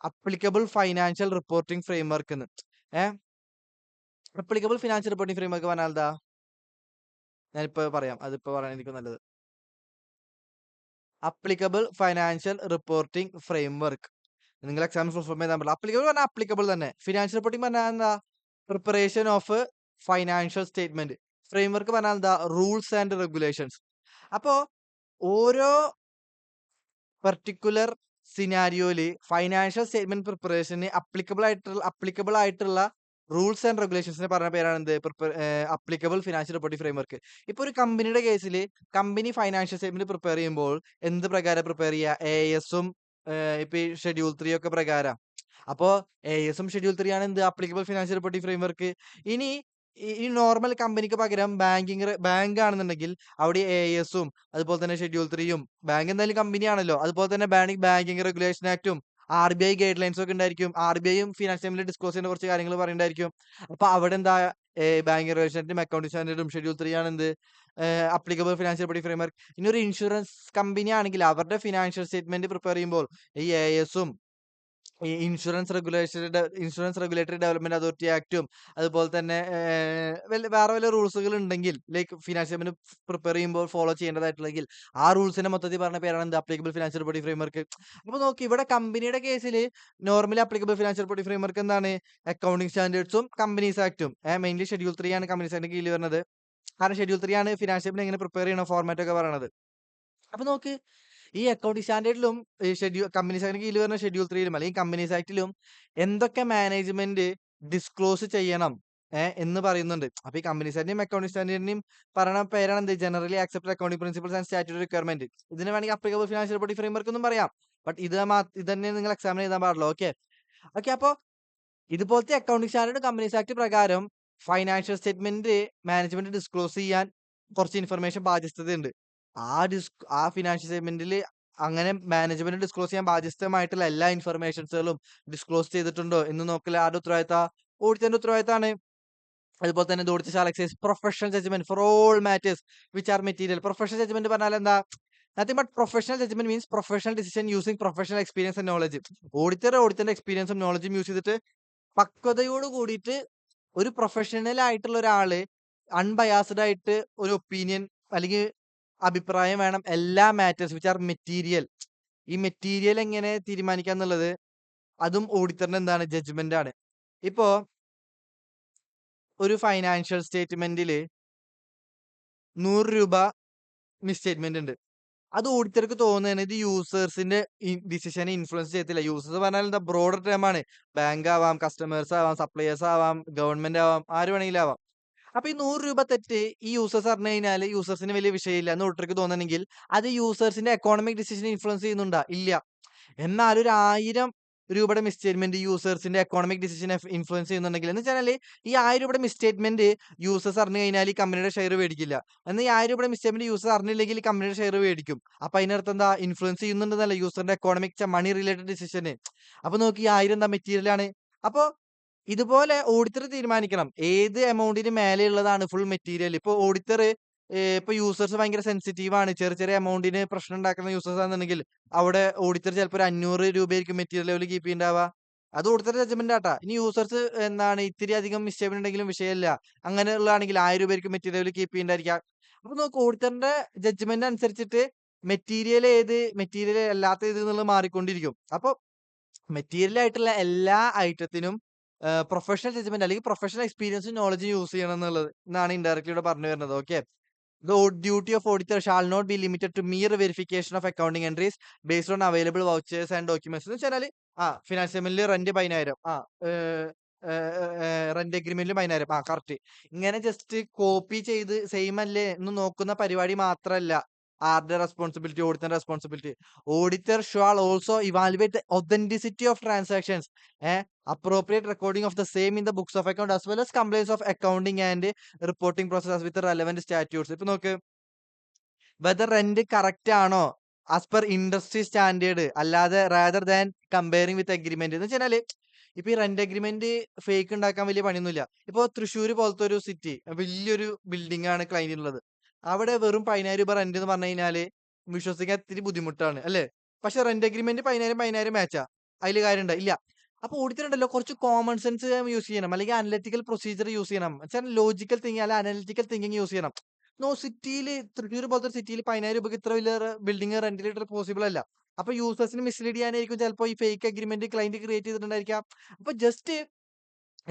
അപ്ലിക്കബിൾ ഫൈനാൻഷ്യൽ റിപ്പോർട്ടിംഗ് ഫ്രെയിംവർക്ക് എന്ന്. ഏഹ് അപ്ലിക്കബിൾ ഫിനാൻഷ്യൽ റിപ്പോർട്ടിംഗ് ഫ്രെയിംവർക്ക് പറഞ്ഞാൽ എന്താ? ഞാനിപ്പോ പറയാം. അതിപ്പോ പറയാൻ എനിക്ക് നല്ലത്. Applicable financial reporting framework. നിങ്ങൾ എക്സാമിന് ഫുൾ ഫോം എഴുതാൻ പറ്റില്ല. അപ്ലിക്കബിൾ പറഞ്ഞാൽ അപ്ലിക്കബിൾ തന്നെ. ഫിനാൻഷ്യൽ റിപ്പോർട്ടിംഗ് പറഞ്ഞാൽ എന്താ? Preparation of financial statement. Framework പറഞ്ഞാൽ എന്താ? Rules and regulations. അപ്പോ ഓരോ പർട്ടിക്കുലർ സിനാരിയോയില് ഫൈനാൻഷ്യൽ സ്റ്റേറ്റ്മെന്റ് പ്രിപ്പറേഷന് അപ്ലിക്കബിൾ ആയിട്ടുള്ള റൂൾസ് ആൻഡ് റെഗുലേഷൻസിന് പറഞ്ഞ പേരാണ് എന്ത് അപ്ലിക്കബിൾ ഫിനാൻഷ്യൽ റിപ്പോർട്ടിംഗ് ഫ്രെയിംവർക്ക്. ഇപ്പൊ ഒരു കമ്പനിയുടെ കേസില് കമ്പനി ഫൈനാൻഷ്യൽ സ്റ്റേറ്റ്മെന്റ് പ്രിപ്പയർ ചെയ്യുമ്പോൾ എന്ത് പ്രകാരം പ്രിപ്പയർ ചെയ്യുക? എഎസും ഇപ്പൊ ഈ ഷെഡ്യൂൾ 3 ഒക്കെ പ്രകാരം. അപ്പോ എഎസും ഷെഡ്യൂൾ 3 ആണ് എന്ത് അപ്ലിക്കബിൾ ഫിനാൻഷ്യൽ റിപ്പോർട്ടിംഗ് ഫ്രെയിംവർക്ക്. ഇനി ഈ നോർമൽ കമ്പനിക്ക് പകരം ബാങ്ക് ആണെന്നുണ്ടെങ്കിൽ അവിടെ എഎസും അതുപോലെ തന്നെ ഷെഡ്യൂൾ 3യും ബാങ്ക് എന്തായാലും കമ്പനിയാണല്ലോ. അതുപോലെ തന്നെ ബാങ്കിങ് റെഗുലേഷൻ ആക്ടും ആർബിഐ ഗൈഡ് ലൈൻസും ഒക്കെ ഉണ്ടായിരിക്കും. ആർബിഐയും ഫിനാൻസ് സ്റ്റേറ്റ്മെന്റിൽ ഡിസ്ക്ലോസ് ചെയ്യുന്ന കുറച്ച് കാര്യങ്ങൾ പറയുന്നുണ്ടായിരിക്കും. അപ്പൊ അവിടെ എന്താ ബാങ്കിങ് റെഗുലേഷൻ ആക്ടും അക്കൗണ്ടിംഗ് സ്റ്റാൻഡേർഡും ഷെഡ്യൂൾ 3 ആണ് എന്ത് അപ്ലിക്കബിൾ ഫിനാൻഷ്യൽ റിപ്പോർട്ടിംഗ് ഫ്രെയിംവർക്ക്. ഇനി ഒരു ഇൻഷുറൻസ് കമ്പനി ആണെങ്കിൽ അവരുടെ ഫിനാൻഷ്യൽ സ്റ്റേറ്റ്മെന്റ് പ്രിപ്പയർ ചെയ്യുമ്പോൾ ഈ എഎസും ഈ ഇൻഷുറൻസ് റെഗുലേറ്ററി ഡെവലപ്മെന്റ് അതോറിറ്റി ആക്ടും അതുപോലെ തന്നെ വേറെ വല്ല റൂൾസുകൾ ഉണ്ടെങ്കിൽ ലൈക്ക് ഫിനാൻഷ്യൽ സ്റ്റേറ്റ്മെന്റ് പ്രിപ്പയർ ചെയ്യുമ്പോൾ ഫോളോ ചെയ്യേണ്ടതായിട്ടുണ്ടെങ്കിൽ ആ റൂൾസിനെ മൊത്തത്തിൽ പറഞ്ഞ പേരാണ് എന്ത് അപ്ലിക്കബിൾ ഫിനാൻഷ്യൽ റിപ്പോർട്ടിംഗ് ഫ്രെയിംവർക്ക്. അപ്പൊ നോക്കി ഇവിടെ കമ്പനിയുടെ കേസിൽ normally applicable financial reporting framework എന്താണ്? അക്കൗണ്ടിംഗ് സ്റ്റാൻഡേർഡ്സും കമ്പനീസ് ആക്ടും. മെയിൻലി ഷെഡ്യൂൾ 3 ആണ് കമ്പനീസ് ആക്ടിന് കീഴിൽ വരുന്നത്. കാരണം ഷെഡ്യൂൾ 3 ആണ് ഫിനാൻഷ്യൽ സ്റ്റേറ്റ്മെന്റ് എങ്ങനെ പ്രിപ്പയർ ചെയ്യണം ഫോർമാറ്റ് ഒക്കെ പറയണത്. അപ്പൊ നോക്ക് ഈ അക്കൗണ്ടിംഗ് സ്റ്റാൻഡേർഡിലും ഈ കമ്പനീസ് ആക്ടിന് കീഴിൽ വരുന്ന ഷെഡ്യൂൾ 3ലും അല്ലെങ്കിൽ കമ്പനീസ് ആക്ടിലും എന്തൊക്കെ മാനേജ്മെന്റ് ഡിസ്ക്ലോസ് ചെയ്യണം എന്ന് പറയുന്നുണ്ട്. അപ്പൊ ഈ കമ്പനീസ് ആക്ടിന്റെയും അക്കൗണ്ടിംഗ് സ്റ്റാൻഡേർഡിന്റെയും പറയണ പേരാണ് എന്ത് generally accepted accounting principles and statutory requirement. ഇതിന് വേണമെങ്കിൽ അപ്ലിക്കബിൾ ഫിനാൻഷ്യൽ റിപ്പോർട്ടിംഗ് ഫ്രെയിംവർക്ക് എന്നും പറയാം. ബട്ട് ഇത് തന്നെ നിങ്ങൾ എക്സാമിന് എഴുതാൻ പാടുള്ളൂ. ഓക്കെ ഓക്കെ അപ്പൊ ഇതുപോലത്തെ അക്കൗണ്ടിംഗ് സ്റ്റാൻഡേർഡ് കമ്പനീസ് ആക്ട് പ്രകാരം ഫൈനാൻഷ്യൽ സ്റ്റേറ്റ്മെന്റ് മാനേജ്മെന്റ് ഡിസ്ക്ലോസ് ചെയ്യാൻ കുറച്ച് ഇൻഫർമേഷൻ ബാധ്യസ്ഥതയുണ്ട്. ആ ഫിനാൻഷ്യൽ സ്റ്റേറ്റ്മെന്റിൽ അങ്ങനെ മാനേജ്മെന്റ് ഡിസ്ക്ലോസ് ചെയ്യാൻ ബാധ്യസ്ഥമായിട്ടുള്ള എല്ലാ ഇൻഫർമേഷൻസുകളും ഡിസ്ക്ലോസ് ചെയ്തിട്ടുണ്ടോ എന്ന് നോക്കൽ ആരുടെ ഉത്തരവാദിത്ത? ഓഡിറ്ററിന്റെ ഉത്തരവാദിത്തമാണ്. അതുപോലെ തന്നെ the auditor shall exercise professional judgement for all matters which are material. Professional judgement പറഞ്ഞാൽ എന്താ? Nothing but professional judgement means professional decision using professional experience and knowledge. ഓഡിറ്ററിന്റെ എക്സ്പീരിയൻസും നോളജും യൂസ് ചെയ്തിട്ട് പക്വതയോട് കൂടിയിട്ട് ഒരു പ്രൊഫഷണൽ ആയിട്ടുള്ള ഒരാള് അൺബയാസ്ഡ് ആയിട്ട് ഒരു ഒപ്പീനിയൻ അല്ലെങ്കിൽ അഭിപ്രായം വേണം എല്ലാ മാറ്റേഴ്സ് വിച്ച് ആർ മെറ്റീരിയൽ. ഈ മെറ്റീരിയൽ എങ്ങനെ തീരുമാനിക്കാന്നുള്ളത് അതും ഓഡിറ്ററിന്റെ എന്താണ് ജഡ്ജ്മെന്റ് ആണ്. ഇപ്പോ ഒരു ഫൈനാൻഷ്യൽ സ്റ്റേറ്റ്മെന്റില് 100 രൂപ മിസ്സ്റ്റേറ്റ്മെന്റ് ഉണ്ട്. അത് ഓഡിറ്റർക്ക് തോന്നുകയാണ് ഇത് യൂസേഴ്സിന്റെ ഡിസിഷനെ ഇൻഫ്ലുവൻസ് ചെയ്യത്തില്ല. യൂസേഴ്സ് പറഞ്ഞാൽ എന്താ ബ്രോഡർ ടേം ആണ്. ബാങ്ക് ആവാം, കസ്റ്റമേഴ്സ് ആവാം, സപ്ലയേഴ്സ് ആവാം, ഗവൺമെന്റ് ആവാം, ആര് വേണമെങ്കിലും ആവാം. അപ്പൊ ഈ 100 രൂപ തെറ്റ് ഈ യൂസേഴ്സ് അറിഞ്ഞു കഴിഞ്ഞാൽ യൂസേഴ്സിന് വലിയ വിഷയമില്ല എന്ന് ഓഡിറ്റർക്ക് തോന്നണമെങ്കിൽ അത് യൂസേഴ്സിന്റെ എക്കോണമിക് ഡിസിഷനെ ഇൻഫ്ലുവൻസ് ചെയ്യുന്നുണ്ടോ? ഇല്ല. എന്നാൽ ഒരു 1000 രൂപയുടെ മിസ്സ്റ്റേറ്റ്മെന്റ് യൂസേഴ്സിന്റെ എക്കോണമിക് ഡിസിഷനെ ഇൻഫ്ലുവൻസ് ചെയ്യുന്നുണ്ടെങ്കിൽ എന്ന് വെച്ചാല് ഈ 1000 രൂപയുടെ മിസ്സ്റ്റേറ്റ്മെന്റ് യൂസേഴ്സ് അറിഞ്ഞു കഴിഞ്ഞാൽ ഈ കമ്പനിയുടെ ഷെയർ മേടിക്കില്ല. എന്നാൽ ഈ 1000 രൂപയുടെ മിസ്സ്റ്റേറ്റ്മെന്റ് യൂസർ അറിഞ്ഞില്ലെങ്കിൽ ഈ കമ്പനിയുടെ ഷെയർ മേടിക്കും. അപ്പൊ അതിനർത്ഥം എന്താ? ഇൻഫ്ലുവൻസ് ചെയ്യുന്നുണ്ടെന്നല്ല യൂസറിന്റെ എക്കോണമിക് മണി റിലേറ്റഡ് ഡിസിഷന്. അപ്പൊ നോക്കി ഈ 1000 എന്താ മെറ്റീരിയൽ ആണ്. അപ്പൊ ഇതുപോലെ ഓഡിറ്റർ തീരുമാനിക്കണം ഏത് എമൗണ്ടിന് മേലെയുള്ളതാണ് ഫുൾ മെറ്റീരിയൽ. ഇപ്പൊ ഓഡിറ്റർ ഇപ്പൊ യൂസേഴ്സ് ഭയങ്കര സെൻസിറ്റീവ് ആണ്. ചെറിയ ചെറിയ എമൗണ്ടിന് പ്രശ്നം ഉണ്ടാക്കുന്ന യൂസേഴ്സ് ആണെന്നുണ്ടെങ്കിൽ അവിടെ ഓഡിറ്റർ ചിലപ്പോൾ ഒരു 500 രൂപയായിരിക്കും മെറ്റീരിയൽ ലെവൽ കീപ്പ് ചെയ്യുന്നുണ്ടാവുക. അത് ഓഡിറ്ററുടെ ജഡ്ജ്മെന്റ് ആട്ടാ. ഇനി യൂസേഴ്സ് എന്താണ് ഇത്തിരി അധികം മിസ്റ്റേക്ക് ഉണ്ടെങ്കിലും വിഷയമില്ല. അങ്ങനെയുള്ളതാണെങ്കിൽ 1000 രൂപയായിരിക്കും മെറ്റീരിയൽ ലെവൽ കീപ്പ് ചെയ്യുന്നുണ്ടായിരിക്കാം. അപ്പൊ നോക്ക് ഓഡിറ്ററിന്റെ ജഡ്ജ്മെന്റ് അനുസരിച്ചിട്ട് മെറ്റീരിയൽ ഏത് മെറ്റീരിയൽ അല്ലാത്ത ഏത് എന്നുള്ളത് മാറിക്കൊണ്ടിരിക്കും. അപ്പൊ മെറ്റീരിയൽ ആയിട്ടുള്ള എല്ലാ ഐറ്റത്തിനും പ്രൊഫഷണൽ ജഡ്ജ്മെന്റ് അല്ലെങ്കിൽ പ്രൊഫഷണൽ എക്സ്പീരിയൻസും നോളജും യൂസ് ചെയ്യണം എന്നുള്ളത് എന്നാണ് ഇൻഡയറക്ട്ലി ഇവിടെ പറഞ്ഞു വരുന്നത്. Okay The duty of auditor shall not be limited to mere verification of accounting entries based on available vouchers and documents. എന്ന് വെച്ചാല് ഫിനാൻസ് സ്റ്റേറ്റ്മെന്റിൽ റെന്റ് 10,000 റെന്റ് അഗ്രിമെന്റിൽ 10,000 കറക്റ്റ്. ഇങ്ങനെ ജസ്റ്റ് കോപ്പി ചെയ്ത് സെയിം അല്ലേ എന്ന് നോക്കുന്ന പരിപാടി മാത്രമല്ല ആരുടെ റെസ്പോൺസിബിലിറ്റി? ഓഡിറ്ററിന്റെ responsibility. Auditor shall also evaluate the authenticity of transactions appropriate recording of the same in the books of account as well as compliance of accounting and reporting process with the relevant statutes. ഇപ്പൊ നോക്ക് whether rent correct ആണോ as per industry standard അല്ലാതെ rather than comparing with agreement എന്ന് വെച്ചാല് ഇപ്പൊ ഈ rent agreement fake ഉണ്ടാക്കാൻ വലിയ പണിയൊന്നുമില്ല. ഇപ്പൊ തൃശ്ശൂർ പോലത്തെ ഒരു സിറ്റി വലിയൊരു ബിൽഡിംഗ് ആണ് ക്ലൈന്റിനുള്ളത്. അവിടെ വെറും 10,000 രൂപ റെന്റ് എന്ന് പറഞ്ഞു കഴിഞ്ഞാല് വിശ്വസിക്കാൻ ഇത്തിരി ബുദ്ധിമുട്ടാണ് അല്ലെ? പക്ഷെ റെന്റ് അഗ്രിമെന്റ് 10,000 മാച്ചാ. അതില് കാര്യമുണ്ടോ? ഇല്ല. അപ്പൊ ഓഡിറ്റർ ഉണ്ടല്ലോ കുറച്ച് കോമൺ സെൻസ് യൂസ് ചെയ്യണം അല്ലെങ്കിൽ അനലിറ്റിക്കൽ പ്രൊസീജിയർ യൂസ് ചെയ്യണം. വെച്ചാൽ ലോജിക്കൽ തിങ്കിങ് അല്ല അനലിറ്റിക്കൽ തിങ്കിങ് യൂസ് ചെയ്യണം. സിറ്റിയില് തൃശ്ശൂർ പോലത്തെ സിറ്റിയിൽ 10,000 രൂപയ്ക്ക് ഇത്ര വലിയ ബിൽഡിംഗ് റെന്റിലിട്ട് പോസിബിൾ അല്ല. അപ്പൊ യൂസേഴ്സിന് മിസ്ലീഡ് ചെയ്യാനായിരിക്കും ചിലപ്പോൾ ഈ ഫേക്ക് അഗ്രിമെന്റ് ക്ലൈന്റ് ക്രിയേറ്റ് ചെയ്തിട്ടുണ്ടായിരിക്കാം. അപ്പൊ ജസ്റ്റ്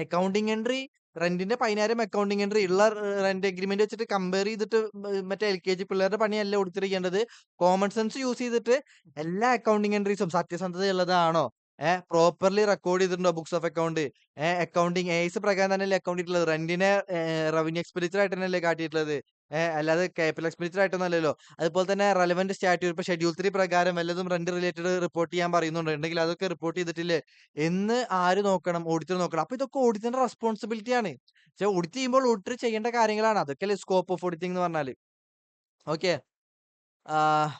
അക്കൗണ്ടിങ് എൻട്രി റെന്റിന്റെ 10,000 അക്കൗണ്ടിംഗ് എൻട്രി ഉള്ള റെന്റ് എഗ്രിമെന്റ് വെച്ചിട്ട് കമ്പയർ ചെയ്തിട്ട് മറ്റേ എൽകെജി പിള്ളേരുടെ പണിയല്ല ഓഡിറ്റർ ചെയ്യേണ്ടത്. കോമൺ സെൻസ് യൂസ് ചെയ്തിട്ട് എല്ലാ അക്കൗണ്ടിംഗ് എൻട്രീസും സത്യസന്ധതയുള്ളതാണോ, പ്രോപ്പർലി റെക്കോർഡ് ചെയ്തിട്ടുണ്ടോ books of account, accounting S പ്രകാരം തന്നെയല്ലേ അക്കൗണ്ട് ചെയ്തിട്ടുള്ളത്, റെന്റിനെ റവന്യൂ എക്സ്പെൻഡിച്ചർ ആയിട്ട് തന്നെയല്ലേ കാട്ടിയിട്ടുള്ളത്, അല്ലാതെ ക്യാപിറ്റൽ എക്സ്പെൻഡിച്ചർ ആയിട്ടൊന്നും അല്ലല്ലോ. അതുപോലെ തന്നെ റെലവന്റ് സ്റ്റാറ്റ്യൂട്ട് ഇപ്പൊ ഷെഡ്യൂൾ 3 പ്രകാരം വല്ലതും റെന്റ് റിലേറ്റഡ് റിപ്പോർട്ട് ചെയ്യാൻ പറയുന്നുണ്ട്, ഉണ്ടെങ്കിൽ അതൊക്കെ റിപ്പോർട്ട് ചെയ്തിട്ടില്ലേ എന്ന് ആര് നോക്കണം? ഓഡിറ്റർ നോക്കണം. അപ്പൊ ഇതൊക്കെ ഓഡിറ്ററിന്റെ റെസ്പോൺസിബിലിറ്റി ആണ്. പക്ഷെ ഓഡിറ്റ് ചെയ്യുമ്പോൾ ഓഡിറ്റർ ചെയ്യേണ്ട കാര്യങ്ങളാണ്. അതൊക്കെയല്ലേ സ്കോപ്പ് ഓഫ് ഓഡിറ്റിംഗ് എന്ന് പറഞ്ഞാല്. ഓക്കെ. ആഹ്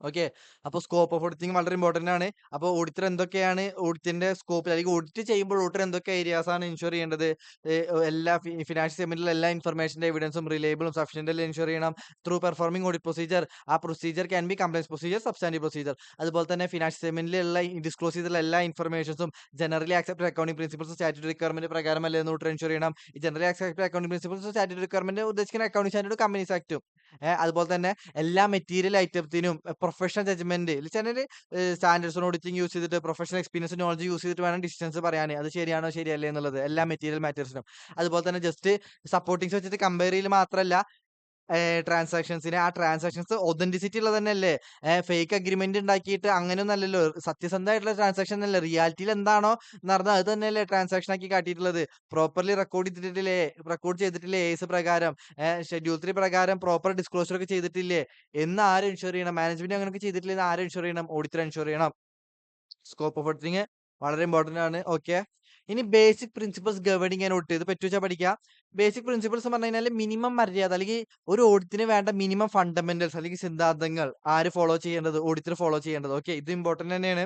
ഓക്കെ. അപ്പൊ സ്കോപ്പ് ഓഫ് ഓഡിറ്റിംഗ് വളരെ ഇമ്പോർട്ടന്റ് ആണ്. അപ്പൊ ഓഡിറ്റർ എന്തൊക്കെയാണ് ഓഡിറ്റിന്റെ സ്കോപ്പ്, അല്ലെങ്കിൽ ഓഡിറ്റ് ചെയ്യുമ്പോൾ ഓഡിറ്റർ എന്തൊക്കെ ഏരിയാസ് ആണ് എൻഷുർ ചെയ്യേണ്ടത്? എല്ലാ ഫിനാൻഷ്യൽ സ്റ്റേറ്റ്മെന്റിലെ എല്ലാ ഇൻഫർമേഷന്റെ എവിഡൻസും റിലയബിളും സഫിഷ്യന്റ് എൻഷുർ ചെയ്യണം. Through performing audit procedure. ആ procedure can be compliance procedure, substantive procedure. അതുപോലെ തന്നെ ഫിനാൻഷ്യൽ സ്റ്റേറ്റ്മെന്റിലുള്ള ഡിസ്ക്ലോസ് ചെയ്തിട്ടുള്ള എല്ലാ ഇൻഫർമേഷൻസും generally accepted accounting principles statutory requirement പ്രകാരമല്ലേ എന്ന് ഓഡിറ്റർ എൻഷുർ ചെയ്യണം. ഈ generally accepted accounting principles statutory requirement ഉദ്ദേശിക്കുന്ന അക്കൗണ്ടിംഗ് സ്റ്റാൻഡേർഡ് കമ്പനീസ് ആക്ടും. അതുപോലെ തന്നെ എല്ലാ മെറ്റീരിയൽ ഐറ്റത്തിനും പ്രൊഫഷണൽ ജഡ്ജ്മെന്റ് ചാനല് സ്റ്റാൻഡേർഡ്സ് ഓഡിറ്റിംഗ് യൂസ് ചെയ്തിട്ട് പ്രൊഫഷണൽ എക്സ്പീരിയൻസ് നോളജ് യൂസ് ചെയ്തിട്ട് വേണം ഡിസിഷൻസ് പറയാൻ, അത് ശരിയാണോ ശരിയല്ലേ എന്നുള്ളത് എല്ലാ മെറ്റീരിയൽ മാറ്റേഴ്സിനും. അതുപോലെ തന്നെ ജസ്റ്റ് സപ്പോർട്ടിങ്സ് വെച്ചിട്ട് കമ്പയർ ചെയ്യൽ മാത്രമല്ല, ട്രാൻസാക്ഷൻസിനെ ആ ട്രാൻസാക്ഷൻസ് ഒതന്റിസിറ്റി ഉള്ളത് തന്നെയല്ലേ. ഫേക്ക് അഗ്രിമെന്റ് ഉണ്ടാക്കിയിട്ട് അങ്ങനെയൊന്നും അല്ലല്ലോ, സത്യസന്ധമായിട്ടുള്ള ട്രാൻസാക്ഷൻ അല്ലേ, റിയാലിറ്റിയിൽ എന്താണോ നടന്നത് അത് തന്നെയല്ലേ ട്രാൻസാക്ഷൻ ആക്കി കാട്ടിയിട്ടുള്ളത്. പ്രോപ്പർലി റെക്കോർഡ് ചെയ്തിട്ടില്ലേ ഏസ് പ്രകാരം, ഷെഡ്യൂൾ 3 പ്രകാരം പ്രോപ്പർ ഡിസ്ക്ലോസർ ഒക്കെ ചെയ്തിട്ടില്ലേ എന്ന് ആര് എൻഷുർ ചെയ്യണം? മാനേജ്മെന്റ് അങ്ങനെയൊക്കെ ചെയ്തിട്ടില്ല എന്ന് ആര് എൻഷുർ ചെയ്യണം? ഓഡിറ്റർ എൻഷുർ ചെയ്യണം. സ്കോപ്പ് ഓഫ് ഓഡിറ്റിംഗ് വളരെ ഇമ്പോർട്ടന്റ് ആണ്. ഓക്കെ. ഇനി basic principles governing and audit, ഇത് പറ്റുവെച്ചാൽ പഠിക്കാം. ബേസിക് പ്രിൻസിപ്പിൾസ് എന്ന് പറഞ്ഞു കഴിഞ്ഞാൽ മിനിമം മര്യാദ, അല്ലെങ്കിൽ ഒരു ഓഡിറ്റിന് വേണ്ട മിനിമം ഫണ്ടമെന്റൽസ് അല്ലെങ്കിൽ സിദ്ധാന്തങ്ങൾ ആര് ഫോളോ ചെയ്യേണ്ടത്? ഓഡിറ്റർ ഫോളോ ചെയ്യേണ്ടത്. ഓക്കെ, ഇത് ഇമ്പോർട്ടന്റ് തന്നെയാണ്.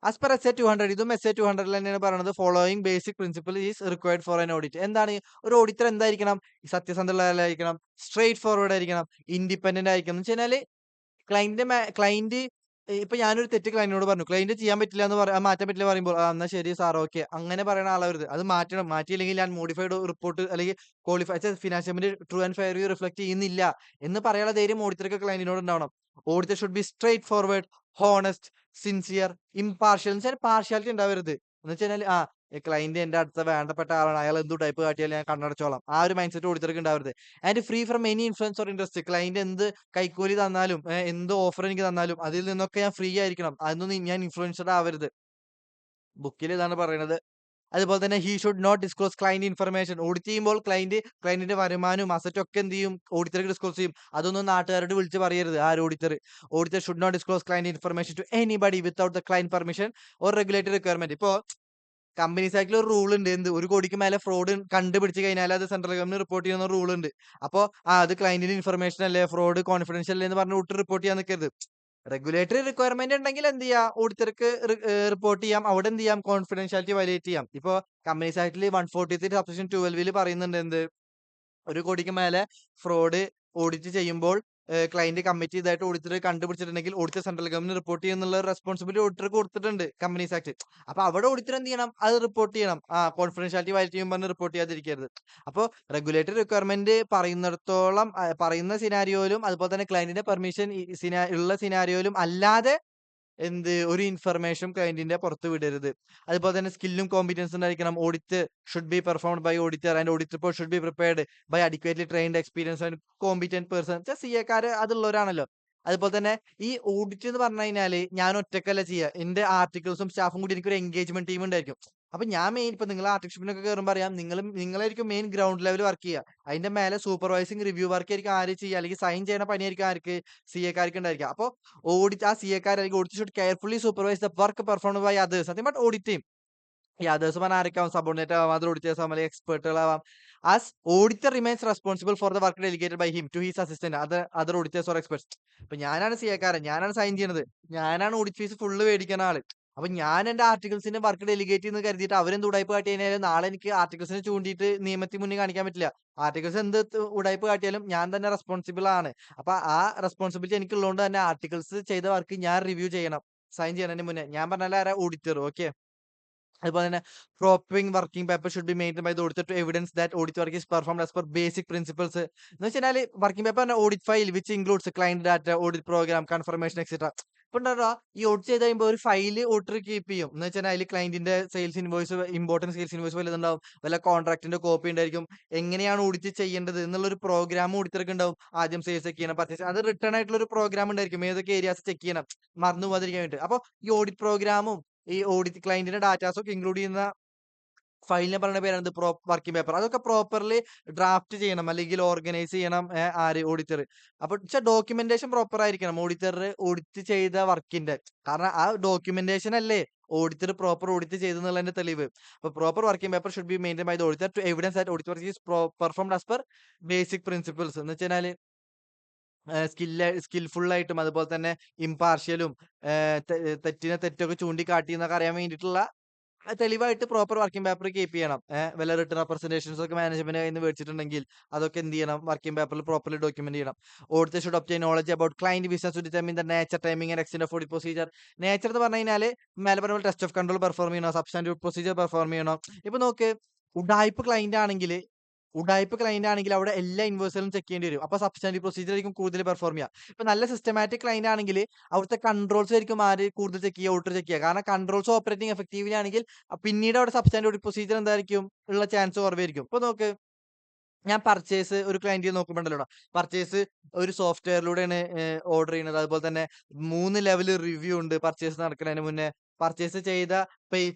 ആസ് പെർ എസ് എ 200, ഇതും എസ് എ 200 തന്നെയാണ് പറയുന്നത്. Following basic principle is required for an audit. എന്താണ് ഒരു ഓഡിറ്റർ എന്തായിരിക്കണം? സത്യസന്ധതയുള്ളവരായിരിക്കണം, സ്ട്രെയിറ്റ് ഫോർവേഡ് ആയിരിക്കണം, ഇൻഡിപെൻഡന്റ് ആയിരിക്കണം. എന്ന് വെച്ചാല് ക്ലയന്റ് ഇപ്പൊ ഞാനൊരു തെറ്റ് ക്ലയന്റിനോട് പറഞ്ഞു. ക്ലയന്റ് ചെയ്യാൻ പറ്റില്ല എന്ന് മാറ്റാൻ പറ്റില്ല പറയുമ്പോൾ, എന്നാ ശരി സാർ ഓക്കെ അങ്ങനെ പറയുന്ന ആളാവരുത്. അത് മാറ്റണം. മാറ്റിയില്ലെങ്കിൽ ഞാൻ മോഡിഫൈഡ് റിപ്പോർട്ട് അല്ലെങ്കിൽ financial statement true and fair view reflect ചെയ്യുന്നില്ല എന്ന് പറയാനുള്ള ധൈര്യം ഓഡിറ്റർക്ക് ക്ലയന്റിനോട് ഉണ്ടാവണം. Auditor should be straight forward, honest, sincere, impartial. എന്ന് വെച്ചാൽ പാർഷ്യാലിറ്റി ഉണ്ടാവരുത്. എന്ന് വെച്ചാൽ ക്ലയന്റ് എന്റെ അടുത്ത വേണ്ടപ്പെട്ട ആളാണ്, അയാൾ എന്ത് ടൈപ്പ് കാട്ടിയാലും ഞാൻ കണ്ണടച്ചോളാം, ആ ഒരു മൈൻഡ് സെറ്റ് ഓഡിറ്റർക്ക് ഉണ്ടാവരുത്. And free from any influence or interest. Client എന്ത് കൈക്കൂലി തന്നാലും എന്ത് ഓഫർ എനിക്ക് തന്നാലും അതിൽ നിന്നൊക്കെ ഞാൻ ഫ്രീ ആയിരിക്കണം. അതൊന്നും ഞാൻ ഇൻഫ്ലുവൻസ്ഡ് ആവരുത്. ബുക്കിൽ ഇതാണ് പറയുന്നത്. അതുപോലെ തന്നെ he should not disclose client information. Audit ചെയ്യുമ്പോൾ ക്ലയന്റിന്റെ വരുമാനവും അസറ്റും ഒക്കെ എന്ത് ചെയ്യും? ഓഡിറ്റർക്ക് ഡിസ്ക്ലോസ് ചെയ്യും. അതൊന്നും നാട്ടുകാരോട് വിളിച്ച് പറയരുത്. Auditor should not disclose client information to anybody without the client permission or regulatory requirement. ഇപ്പോ കമ്പനീസ് ആക്ടിൽ ഒരു റൂൾ ഉണ്ട്. എന്ത്? 1 കോടിക്ക് മേലെ ഫ്രോഡ് കണ്ടുപിടിച്ച് കഴിഞ്ഞാൽ അത് സെൻട്രൽ ഗവൺമെന്റ് റിപ്പോർട്ട് ചെയ്യുന്ന റൂൾ ഉണ്ട്. അപ്പോ അത് ക്ലയന്റിന്റെ ഇൻഫർമേഷൻ അല്ലേ, ഫ്രോഡ് കോൺഫിഡൻഷ്യൽ അല്ലേ എന്ന് പറഞ്ഞ് ഒട്ടും റിപ്പോർട്ട് ചെയ്യാൻ നിൽക്കരുത്. റെഗുലേറ്ററി റിക്വയർമെന്റ് ഉണ്ടെങ്കിൽ എന്ത് ചെയ്യാം? ഓഡിറ്റർക്ക് റിപ്പോർട്ട് ചെയ്യാം. അവിടെ എന്ത് ചെയ്യാം? കോൺഫിഡൻഷ്യാലിറ്റി വയലേറ്റ് ചെയ്യാം. ഇപ്പോ കമ്പനീസ് ആക്ടിൽ 143 സബ്സെക്ഷൻ 12 പറയുന്നുണ്ട് എന്ത്? 1 കോടിക്ക് മേലെ ഫ്രോഡ് ഓഡിറ്റ് ചെയ്യുമ്പോൾ ക്ലയന്റ് കമ്മിറ്റ് ചെയ്തതായിട്ട് ഓഡിറ്റർ കണ്ടുപിടിച്ചിട്ടുണ്ടെങ്കിൽ ഓഡിറ്റർ സെൻട്രൽ ഗവൺമെന്റ് റിപ്പോർട്ട് ചെയ്യുന്നുള്ള റെസ്പോൺസിബിലിറ്റി ഓഡിറ്റർക്ക് കൊടുത്തിട്ടുണ്ട് കമ്പനീസ് ആക്ട്. അപ്പൊ അവിടെ ഓഡിറ്റർ എന്ത് ചെയ്യണം? അത് റിപ്പോർട്ട് ചെയ്യണം. കോൺഫിഡൻഷ്യാലിറ്റി വയലേറ്റ് ചെയ്യുമ്പോൾ പറഞ്ഞ് റിപ്പോർട്ട് ചെയ്യാതിരിക്കരുത്. അപ്പൊ റെഗുലേറ്ററി റിക്വയർമെന്റ് പറയുന്നിടത്തോളം പറയുന്ന സിനാരിയോയിലും അതുപോലെ തന്നെ ക്ലയന്റിന്റെ പെർമിഷൻ ഉള്ള സിനാരിയോയിലും അല്ലാതെ ഒരു ഇൻഫർമേഷൻ ക്ലയന്റിന്റെ പുറത്ത് വിടരുത്. അതുപോലെ തന്നെ സ്കില്ലും കോമ്പിറ്റൻസും ഉണ്ടായിരിക്കണം. Audit should be performed by auditor and audit report should be prepared by adequately trained experience and competent person. സിഎക്കാര് അതുള്ളവരാണല്ലോ. അതുപോലെ തന്നെ ഈ ഓഡിറ്റ് എന്ന് പറഞ്ഞു കഴിഞ്ഞാല് ഞാൻ ഒറ്റക്കല്ല ചെയ്യുക. എന്റെ ആർട്ടിക്കിൾസും സ്റ്റാഫും കൂടി എനിക്കൊരു എൻഗേജ്മെന്റ് ടീം ഉണ്ടായിരിക്കും. അപ്പൊ ഞാൻ മെയിൻ ഇപ്പൊ നിങ്ങൾ ആർട്ടിക്ഷിപ്പിനൊക്കെ കയറുമ്പോൾ അറിയാം, നിങ്ങളായിരിക്കും മെയിൻ ഗ്രൗണ്ട് ലെവൽ വർക്ക് ചെയ്യുക. അതിന്റെ മേലെ സൂപ്പർവൈസിംഗ് റിവ്യൂ വർക്ക് ആയിരിക്കും ആര് ചെയ്യുക, അല്ലെങ്കിൽ സൈൻ ചെയ്യണ പണിയായിരിക്കും ആർക്ക്? സിഎക്കാർക്ക് ഉണ്ടായിരിക്കുക. അപ്പൊ ഓഡിറ്റ് ആ സിഎക്കാർ അല്ലെങ്കിൽ audit should carefully supervise the work performed by others. സത്യം ബട്ട് ഓഡിറ്റ് ചെയ്യും. ഈ അതേഴ്സ് പറഞ്ഞാൽ ആരൊക്കെയാവും? സബോർഡിനേറ്റ് ആവാം, അതർ ഓഡിറ്റേഴ്സ് ആവാം, അല്ലെങ്കിൽ എക്സ്പെർട്ടുകളാവാം. As auditor remains responsible for the work delegated by him to his assistant other auditors or experts. ഇപ്പൊ ഞാനാണ് സിഎക്കാരൻ, ഞാനാണ് സൈൻ ചെയ്യുന്നത്, ഞാനാണ് ഓഡിറ്റ് ഫീസ് ഫുള്ള് മേടിക്കുന്ന ആള്. അപ്പൊ ഞാൻ എന്റെ ആർട്ടിക്കിൾസിന്റെ വർക്ക് ഡെലിഗേറ്റ് ചെയ്യുന്ന കരുതിയിട്ട് അവരെന്ത് ഉടായ്പ കാട്ടി കഴിഞ്ഞാലും നാളെ എനിക്ക് ആർട്ടിക്കിൾസിനെ ചൂണ്ടിയിട്ട് നിയമത്തിന് മുന്നിൽ കാണിക്കാൻ പറ്റില്ല. ആർട്ടിക്കിൾസ് ഉടായ്പ കാട്ടിയാലും ഞാൻ തന്നെ റെസ്പോൺസിബിൾ ആണ്. അപ്പൊ ആ റെസ്പോൺസിബിലിറ്റി എനിക്കുള്ളതുകൊണ്ട് തന്നെ ആർട്ടിക്കിൾസ് ചെയ്ത വർക്ക് ഞാൻ റിവ്യൂ ചെയ്യണം, സൈൻ ചെയ്യുന്നതിന് മുന്നേ. ഞാൻ പറഞ്ഞാൽ ആരാ? ഓഡിറ്റർ. ഓക്കെ. അതുപോലെ തന്നെ proper working paper should be maintain by the auditor to evidence that audit work is performed as per basic principles. എന്ന് വെച്ചാൽ working paper audit file which includes client data, audit programme, confirmation etcetera. ഇപ്പൊ എന്താ ഈ audit ചെയ്ത് കഴിയുമ്പോൾ ഒരു file auditor keep ചെയ്യും. എന്ന് വെച്ചാൽ അതിൽ ക്ലയന്റിന്റെ sales invoice, important sales invoice വല്ലതുണ്ടാവും, വല്ല കോൺട്രാക്ടിന്റെ കോപ്പി ഉണ്ടായിരിക്കും. എങ്ങനെയാണ് ഓഡിറ്റ് ചെയ്യേണ്ടത് എന്നുള്ള ഒരു പ്രോഗ്രാം ഓഡിറ്റർക്ക് ഉണ്ടാവും. ആദ്യം സെയിൽസ് ചെക്ക് ചെയ്യണം, പർച്ചേസ്, അത് റിട്ടേൺ ആയിട്ടുള്ള ഒരു പ്രോഗ്രാം ഉണ്ടായിരിക്കും. ഏതൊക്കെ ഏരിയാസ് ചെക്ക് ചെയ്യണം, മറന്നു പോകാതിരിക്കാൻ വേണ്ടി. അപ്പൊ ഈ ഓഡിറ്റ് പ്രോഗ്രാമും ഈ ഓഡിറ്റ് ക്ലയന്റിന്റെ ഡാറ്റാസും ഒക്കെ ഇൻക്ലൂഡ് ചെയ്യുന്ന ഫയലിനെ പറയുന്ന പേരാണ് വർക്കിംഗ് പേപ്പർ. അതൊക്കെ പ്രോപ്പർലി ഡ്രാഫ്റ്റ് ചെയ്യണം, അല്ലെങ്കിൽ ഓർഗനൈസ് ചെയ്യണം. ആര്? ഓഡിറ്റർ. അപ്പൊ ഡോക്യുമെന്റേഷൻ പ്രോപ്പർ ആയിരിക്കണം ഓഡിറ്റർ ഓഡിറ്റ് ചെയ്ത വർക്കിന്റെ. കാരണം ആ ഡോക്യുമെന്റേഷൻ അല്ലേ ഓഡിറ്റർ പ്രോപ്പർ ഓഡിറ്റ് ചെയ്തെന്നുള്ളതിന്റെ തെളിവ്. അപ്പൊ proper working paper should be maintain by the auditor to evidence that audit work is performed as per basic principles. എന്ന് വെച്ചാൽ സ്കിൽഫുൾ ആയിട്ടും അതുപോലെ തന്നെ ഇംപാർഷ്യലും തെറ്റിനെ തെറ്റൊക്കെ ചൂണ്ടിക്കാട്ടി എന്നൊക്കെ അറിയാൻ വേണ്ടിയിട്ടുള്ള തെളിവായിട്ട് പ്രോപ്പർ വർക്കിംഗ് പേപ്പർ കീപ്പ് ചെയ്യണം. വല്ല റിട്ടൺ റെപ്രസെന്റേഷൻസ് ഒക്കെ മാനേജ്മെന്റ് കയ്യിൽ നിന്ന് മേടിച്ചിട്ടുണ്ടെങ്കിൽ അതൊക്കെ എന്ത് ചെയ്യണം? വർക്കിംഗ് പേപ്പറിൽ പ്രോപ്പർലി ഡോക്യുമെന്റ് ചെയ്യണം. Auditor should obtain knowledge about client business to determine the nature, timing and extent of audit procedure. Nature എന്ന് പറഞ്ഞു കഴിഞ്ഞാൽ മേലെ പറഞ്ഞ ടെസ്റ്റ് ഓഫ് കൺട്രോൾ പെർഫോം ചെയ്യണോ, സബ്സ്റ്റാൻഡേർഡ് പ്രൊസീജിയർ പെർഫോം ചെയ്യണോ. ഇപ്പൊ നോക്ക്, ഉഡായിപ്പ് ക്ലയന്റ് ആണെങ്കിൽ അവിടെ എല്ലാ ഇൻവേഴ്സുകളും ചെക്ക് ചെയ്യേണ്ടി വരും. അപ്പൊ സബ്സ്റ്റാൻഡേർഡ് പ്രൊസീജിയർ ആയിരിക്കും കൂടുതൽ പെർഫോം ചെയ്യുക. ഇപ്പൊ നല്ല സിസ്റ്റമാറ്റിക് ക്ലയന്റ് ആണെങ്കിൽ അവിടുത്തെ കൺട്രോൾസ് ആയിരിക്കും ആര് കൂടുതൽ ചെക്ക് ചെയ്യുക? ഓഡിറ്റർ ചെക്ക് ചെയ്യുക. കാരണം കൺട്രോൾസ് ഓപ്പറേറ്റിംഗ് എഫക്റ്റീവ്ലി ആണെങ്കിൽ പിന്നീട് അവിടെ സബ്സ്റ്റാൻഡേർഡ് പ്രൊസീജിയർ എന്തായിരിക്കും ഉള്ള ചാൻസ് കുറവായിരിക്കും. ഇപ്പൊ നോക്ക്, ഞാൻ പർച്ചേസ് ഒരു ക്ലയന്റ് നോക്കുമ്പോണ്ടല്ലോ, പർച്ചേസ് ഒരു സോഫ്റ്റ്വെയറിലൂടെയാണ് ഓർഡർ ചെയ്യുന്നത്. അതുപോലെ തന്നെ 3 ലെവൽ റിവ്യൂ ഉണ്ട് പർച്ചേസ് നടക്കുന്നതിന് മുന്നേ. പർച്ചേസ് ചെയ്ത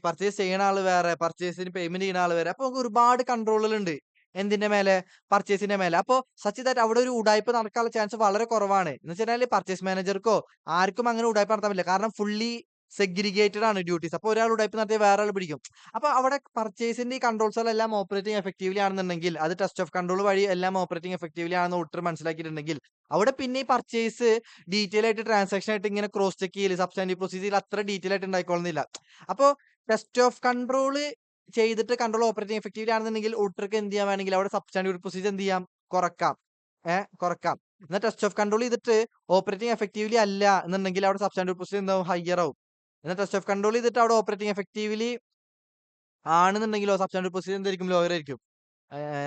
പർച്ചേസ് ചെയ്യണ ആള് വേറെ, പർച്ചേസിന് പേയ്മെന്റ് ചെയ്യുന്ന ആള് വേറെ. അപ്പൊ നമുക്ക് ഒരുപാട് കൺട്രോളുകൾ ഉണ്ട് എന്തിന്റെ മേലെ? പർച്ചേസിന്റെ മേലെ. അപ്പൊ സച്ച് ദാറ്റ് അവിടെ ഒരു ഉടായ്പ നടക്കാനുള്ള ചാൻസ് വളരെ കുറവാണ്. എന്ന് വെച്ചാൽ പർച്ചേസ് മാനേജർക്കോ ആർക്കും അങ്ങനെ ഉടായ്പ നടത്താൻ പറ്റില്ല. കാരണം ഫുള്ളി സെഗ്രിഗേറ്റഡ് ആണ് ഡ്യൂട്ടീസ്. അപ്പൊ ഒരാൾ ഉടായ്പ നടത്തിയ വേറെ ആൾ പിടിക്കും. അപ്പൊ അവിടെ പർച്ചേസിന്റെ ഈ കൺട്രോൾസുകളെല്ലാം ഓപ്പറേറ്റിംഗ് എഫക്റ്റീവ്ലി ആണെന്നുണ്ടെങ്കിൽ, അത് ടെസ്റ്റ് ഓഫ് കൺട്രോൾ വഴി എല്ലാം ഓപ്പറേറ്റിംഗ് എഫക്റ്റീവ്ലി ആണെന്ന് ഓഡിറ്റർ മനസ്സിലാക്കിയിട്ടുണ്ടെങ്കിൽ, അവിടെ പിന്നെ ഈ പർച്ചേസ് ഡീറ്റെയിൽ ആയിട്ട് ട്രാൻസാക്ഷൻ ആയിട്ട് ഇങ്ങനെ ക്രോസ് ചെക്ക് ചെയ്യല്, സബ്സ്റ്റാൻഡീവ് പ്രൊസീജിയർ അത്ര ഡീറ്റെയിൽ ആയിട്ട് ഉണ്ടായിക്കൊള്ളുന്നില്ല. അപ്പൊ ടെസ്റ്റ് ഓഫ് കൺട്രോൾ ചെയ്തിട്ട് കൺട്രോൾ ഓപ്പറേറ്റിംഗ് എഫക്റ്റീവ്ലി ആണെന്നുണ്ടെങ്കിൽ ഓഡിറ്റർക്ക് എന്ത് ചെയ്യാൻ വേണമെങ്കിൽ അവിടെ സബ്സ്റ്റാൻഡീവ് പ്രൊസീജിയർ എന്ത് ചെയ്യാം? കുറക്കാം. കുറക്കാം. എന്നാൽ ടെസ്റ്റ് ഓഫ് കൺട്രോൾ ചെയ്തിട്ട് ഓപ്പറേറ്റിംഗ് എഫക്റ്റീവ്ലി അല്ല എന്നുണ്ടെങ്കിൽ അവിടെ സബ്സ്റ്റാൻഡീവ് പ്രൊസീജിയർ എന്താവും? ഹയർ ആവും. എന്നാൽ ടെസ്റ്റ് ഓഫ് കൺട്രോൾ ചെയ്തിട്ട് അവിടെ ഓപ്പറേറ്റിംഗ് എഫക്റ്റീവ്ലി ആണെന്നുണ്ടെങ്കിലോ സബ്സ്റ്റാൻഡീവ് പ്രൊസീജിയർ എന്തായിരിക്കും? ലോയർ ആയിരിക്കും.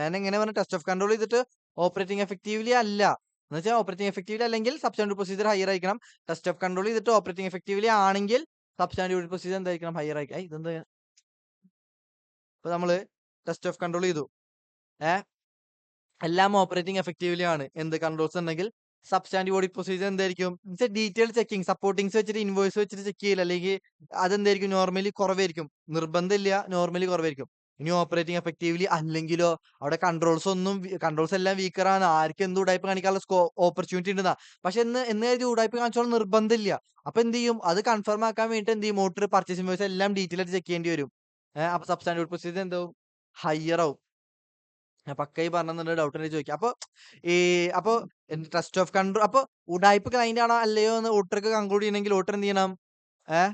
ഞാൻ എങ്ങനെ പറഞ്ഞു? ടെസ്റ്റ് ഓഫ് കൺട്രോൾ ചെയ്തിട്ട് ഓപ്പറേറ്റിംഗ് എഫക്റ്റീവ്ലി അല്ല എന്ന് വെച്ചാൽ ഓപ്പറേറ്റിംഗ് എഫക്റ്റീവ്ലി അല്ലെങ്കിൽ സബ്സ്റ്റാൻഡീവ് പ്രൊസീജിയർ ഹയർ ആയിരിക്കണം. ടെസ്റ്റ് ഓഫ് കൺട്രോൾ ചെയ്തിട്ട് ഓപ്പറേറ്റിംഗ് എഫക്റ്റീവ്ലി ആണെങ്കിൽ സബ്സ്റ്റാൻഡീവ് പ്രൊസീജിയർ എന്തായിരിക്കണം? ഹയർ ആയിരിക്കും. ഇതെന്താ? ഇപ്പൊ നമ്മള് ടെസ്റ്റ് ഓഫ് കൺട്രോൾ ചെയ്തു. ഏഹ് എല്ലാം ഓപ്പറേറ്റിംഗ് എഫക്റ്റീവ്ലി ആണ്. എന്ത് കൺട്രോൾസ് ഉണ്ടെങ്കിൽ സബ്സ്റ്റാൻഡീവ് ഓഡിറ്റ് പ്രൊസീജിയർ എന്തായിരിക്കും? ഡീറ്റെയിൽ ചെക്കിങ്, സപ്പോർട്ടിങ്സ് വെച്ചിട്ട് ഇൻവോയ്സ് വെച്ചിട്ട് ചെക്ക് ചെയ്യില്ല, അല്ലെങ്കിൽ അതെന്തായിരിക്കും? നോർമലി കുറവായിരിക്കും. നിർബന്ധമില്ല, നോർമലി കുറവായിരിക്കും. ഇനി ഓപ്പറേറ്റിംഗ് എഫക്റ്റീവ്ലി അല്ലെങ്കിലോ അവിടെ കൺട്രോൾസ് എല്ലാം വീക്കറാണ്, ആർക്കും എന്ത് ഉടായ്പ കാണിക്കാനുള്ള ഓപ്പർച്യൂണിറ്റി ഉണ്ടെന്നാ. പക്ഷെ എന്ന് കരുതി ഉടായ്പ കാണിച്ചോളം നിർബന്ധമില്ല. അപ്പൊ എന്ത് ചെയ്യും? അത് കൺഫേം ആക്കാൻ വേണ്ടിട്ട് എന്ത് ചെയ്യും? മോട്ടർ പർച്ചേസ് ഇൻവോയ്സ് എല്ലാം ഡീറ്റെയിൽ ആയിട്ട് ചെക്ക് ചെയ്യേണ്ടി വരും. അപ്പൊ സബ്സ്റ്റാൻഡീവ് പ്രൊസീജിയർ എന്താവും? ഹയർ ആവും. ഞാൻ പക്കായി പറഞ്ഞെന്നുള്ള ഡൗട്ട് ഉണ്ടെങ്കിൽ ചോദിക്കാം. ഈ അപ്പൊ ട്രസ്റ്റ് ഓഫ് കൺട്രോൾ അപ്പൊ ഉഡായിപ്പ് ക്ലയന്റ് ആണോ അല്ലയോ എന്ന് ഓഡിറ്റർക്ക് കൺക്ലൂഡ് ചെയ്യണമെങ്കിൽ ഓഡിറ്റർ എന്ത് ചെയ്യണം? ഏഹ്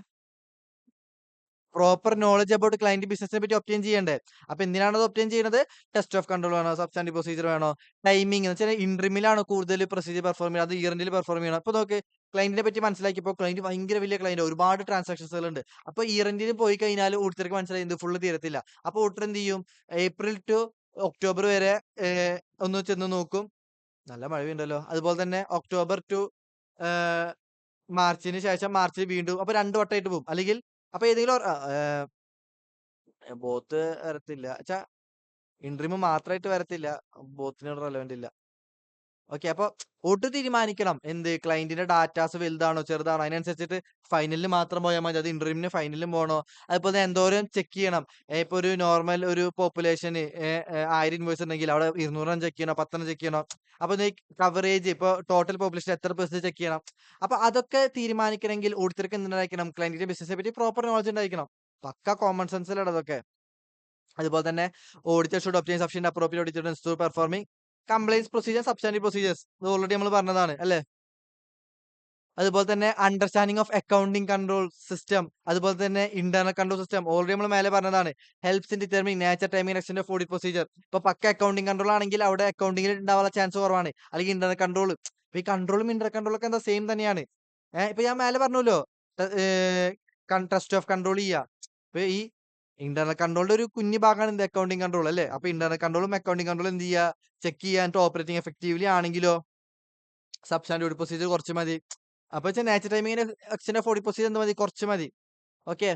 പ്രോപ്പർ നോളജ് അബൌട്ട് ക്ലയന്റ് ബിസിനസിനെ പറ്റി ഒബ്റ്റെയിൻ ചെയ്യണ്ടേ? അപ്പൊ എന്തിനാണ് അത് ഒബ്റ്റെയിൻ ചെയ്യുന്നത്? ടെസ്റ്റ് ഓഫ് കൺട്രോൾ വേണോ? സബ്സ്റ്റാൻഡീവ് പ്രൊസീജിയർ വേണോ? ടൈമിംഗ് എന്ന് വെച്ചാൽ ഇന്റർമിലാണോ കൂടുതൽ പ്രൊസീജിയർ പെർഫോം ചെയ്യുന്നത്, അത് ഇയർ എൻഡിൽ പെർഫോം ചെയ്യണം. അപ്പൊ നോക്ക്, ക്ലയന്റിനെ പറ്റി മനസ്സിലാക്കിയപ്പോൾ ക്ലയന്റ് ഭയങ്കര വലിയ ക്ലയന്റ്, ഒരുപാട് ട്രാൻസാക്ഷൻസുകൾ ഉണ്ട്. അപ്പൊ ഇയർ എൻഡിൽ പോയി കഴിഞ്ഞാൽ ഓഡിറ്റർക്ക് മനസ്സിലായി ഇത് ഫുള്ള് തീരത്തില്ല. അപ്പൊ ഓഡിറ്റർ എന്ത് ചെയ്യും? ഏപ്രിൽ ടു ഒക്ടോബർ വരെ ഒന്ന് ചെന്ന് നോക്കും. നല്ല മഴയുണ്ടല്ലോ. അതുപോലെ തന്നെ ഒക്ടോബർ ടു ഏഹ് മാർച്ചിന് ശേഷം മാർച്ചിൽ വീണ്ടും, അപ്പൊ 2 വട്ടമായിട്ട് പോകും. അല്ലെങ്കിൽ അപ്പൊ ഏതെങ്കിലും ബോത്ത് വരത്തില്ല. ഇൻട്രിം മാത്രമായിട്ട് വരത്തില്ല. ബോത്തിനോട് റെലവന്റ് ഇല്ല. ഓക്കെ. അപ്പൊ തീരുമാനിക്കണം. എന്ത്? ക്ലയന്റിന്റെ ഡാറ്റാസ് വലുതാണോ ചെറുതാണോ അതിനനുസരിച്ചിട്ട് ഫൈനലിന് മാത്രം പോയാൽ മതി. അത് ഇന്റർവ്യൂവിന് ഫൈനലും പോകണോ? അതുപോലെ തന്നെ എന്തോരം ചെക്ക് ചെയ്യണം. ഇപ്പൊ ഒരു നോർമൽ ഒരു പോപ്പുലേഷന് 1000 ഇൻവോയ്സ് ഉണ്ടെങ്കിൽ അവിടെ 200 ചെക്ക് ചെയ്യണോ, 10 ചെക്ക് ചെയ്യണോ? അപ്പൊ കവറേജ് ഇപ്പൊ ടോട്ടൽ പോപ്പുലേഷൻ എത്ര പെർസെന്റ് ചെക്ക് ചെയ്യണം? അപ്പൊ അതൊക്കെ തീരുമാനിക്കണമെങ്കിൽ ഓഡിറ്റർക്ക് എന്തുണ്ടായിരിക്കണം? ക്ലയന്റിന്റെ ബിസിനസിനെ പറ്റി പ്രോപ്പർ നോളജ് ഉണ്ടായിരിക്കണം. പക്ക കോമൺ സെൻസിലാണ് അതൊക്കെ. അതുപോലെ തന്നെ auditor should obtain sufficient appropriate evidence to performing compliance procedure, substantive procedures. ഇത് ഓൾറെഡി നമ്മൾ പറഞ്ഞതാണ് അല്ലേ? അതുപോലെ തന്നെ understanding of accounting control system, അതുപോലെ തന്നെ ഇന്റർണൽ കൺട്രോൾ സിസ്റ്റം ഓൾറെഡി നമ്മൾ മേലെ പറഞ്ഞതാണ്. Helps in determining nature, timing, extent of audit procedure. ഇപ്പൊ പക്ക അക്കൗണ്ടിംഗ് കൺട്രോൾ ആണെങ്കിൽ അവിടെ അക്കൗണ്ടിംഗിൽ ഉണ്ടാവാനുള്ള ചാൻസ് കുറവാണ്. അല്ലെങ്കിൽ ഇന്റർണൽ കൺട്രോൾ, ഇപ്പൊ ഈ കൺട്രോളും ഇന്റർണൽ കൺട്രോളും ഒക്കെ എന്താ സെയിം തന്നെയാണ്. ഇപ്പൊ ഞാൻ മേലെ പറഞ്ഞല്ലോ, ട്രസ്റ്റ് ഓഫ് കൺട്രോൾ ചെയ്യാ. ഇപ്പൊ ഈ ഇന്റർണൽ കൺട്രോളിന്റെ ഒരു കുഞ്ഞു ഭാഗമാണ് എന്ത്? അക്കൗണ്ടിംഗ് കൺട്രോൾ അല്ലേ? അപ്പൊ ഇന്റർണൽ കൺട്രോളും അക്കൗണ്ടിംഗ് കൺട്രോളും എന്ത് ചെയ്യുക? ചെക്ക് ചെയ്യാൻ ഓപ്പറേറ്റിംഗ് എഫക്റ്റീവ്ലി ആണെങ്കിലോ സബ്സ്റ്റാൻഡേർഡ് പ്രൊസീജിയർ കുറച്ച് മതി. അപ്പൊ വെച്ചാൽ നാച്ചുറൽ ടൈമിങ്ങിന് എക്സ്റ്റെൻഡ് ഓഫ് ഓഡിറ്റ് പ്രൊസീജിയർ എന്ത് മതി? കുറച്ച് മതി. ഓക്കെ.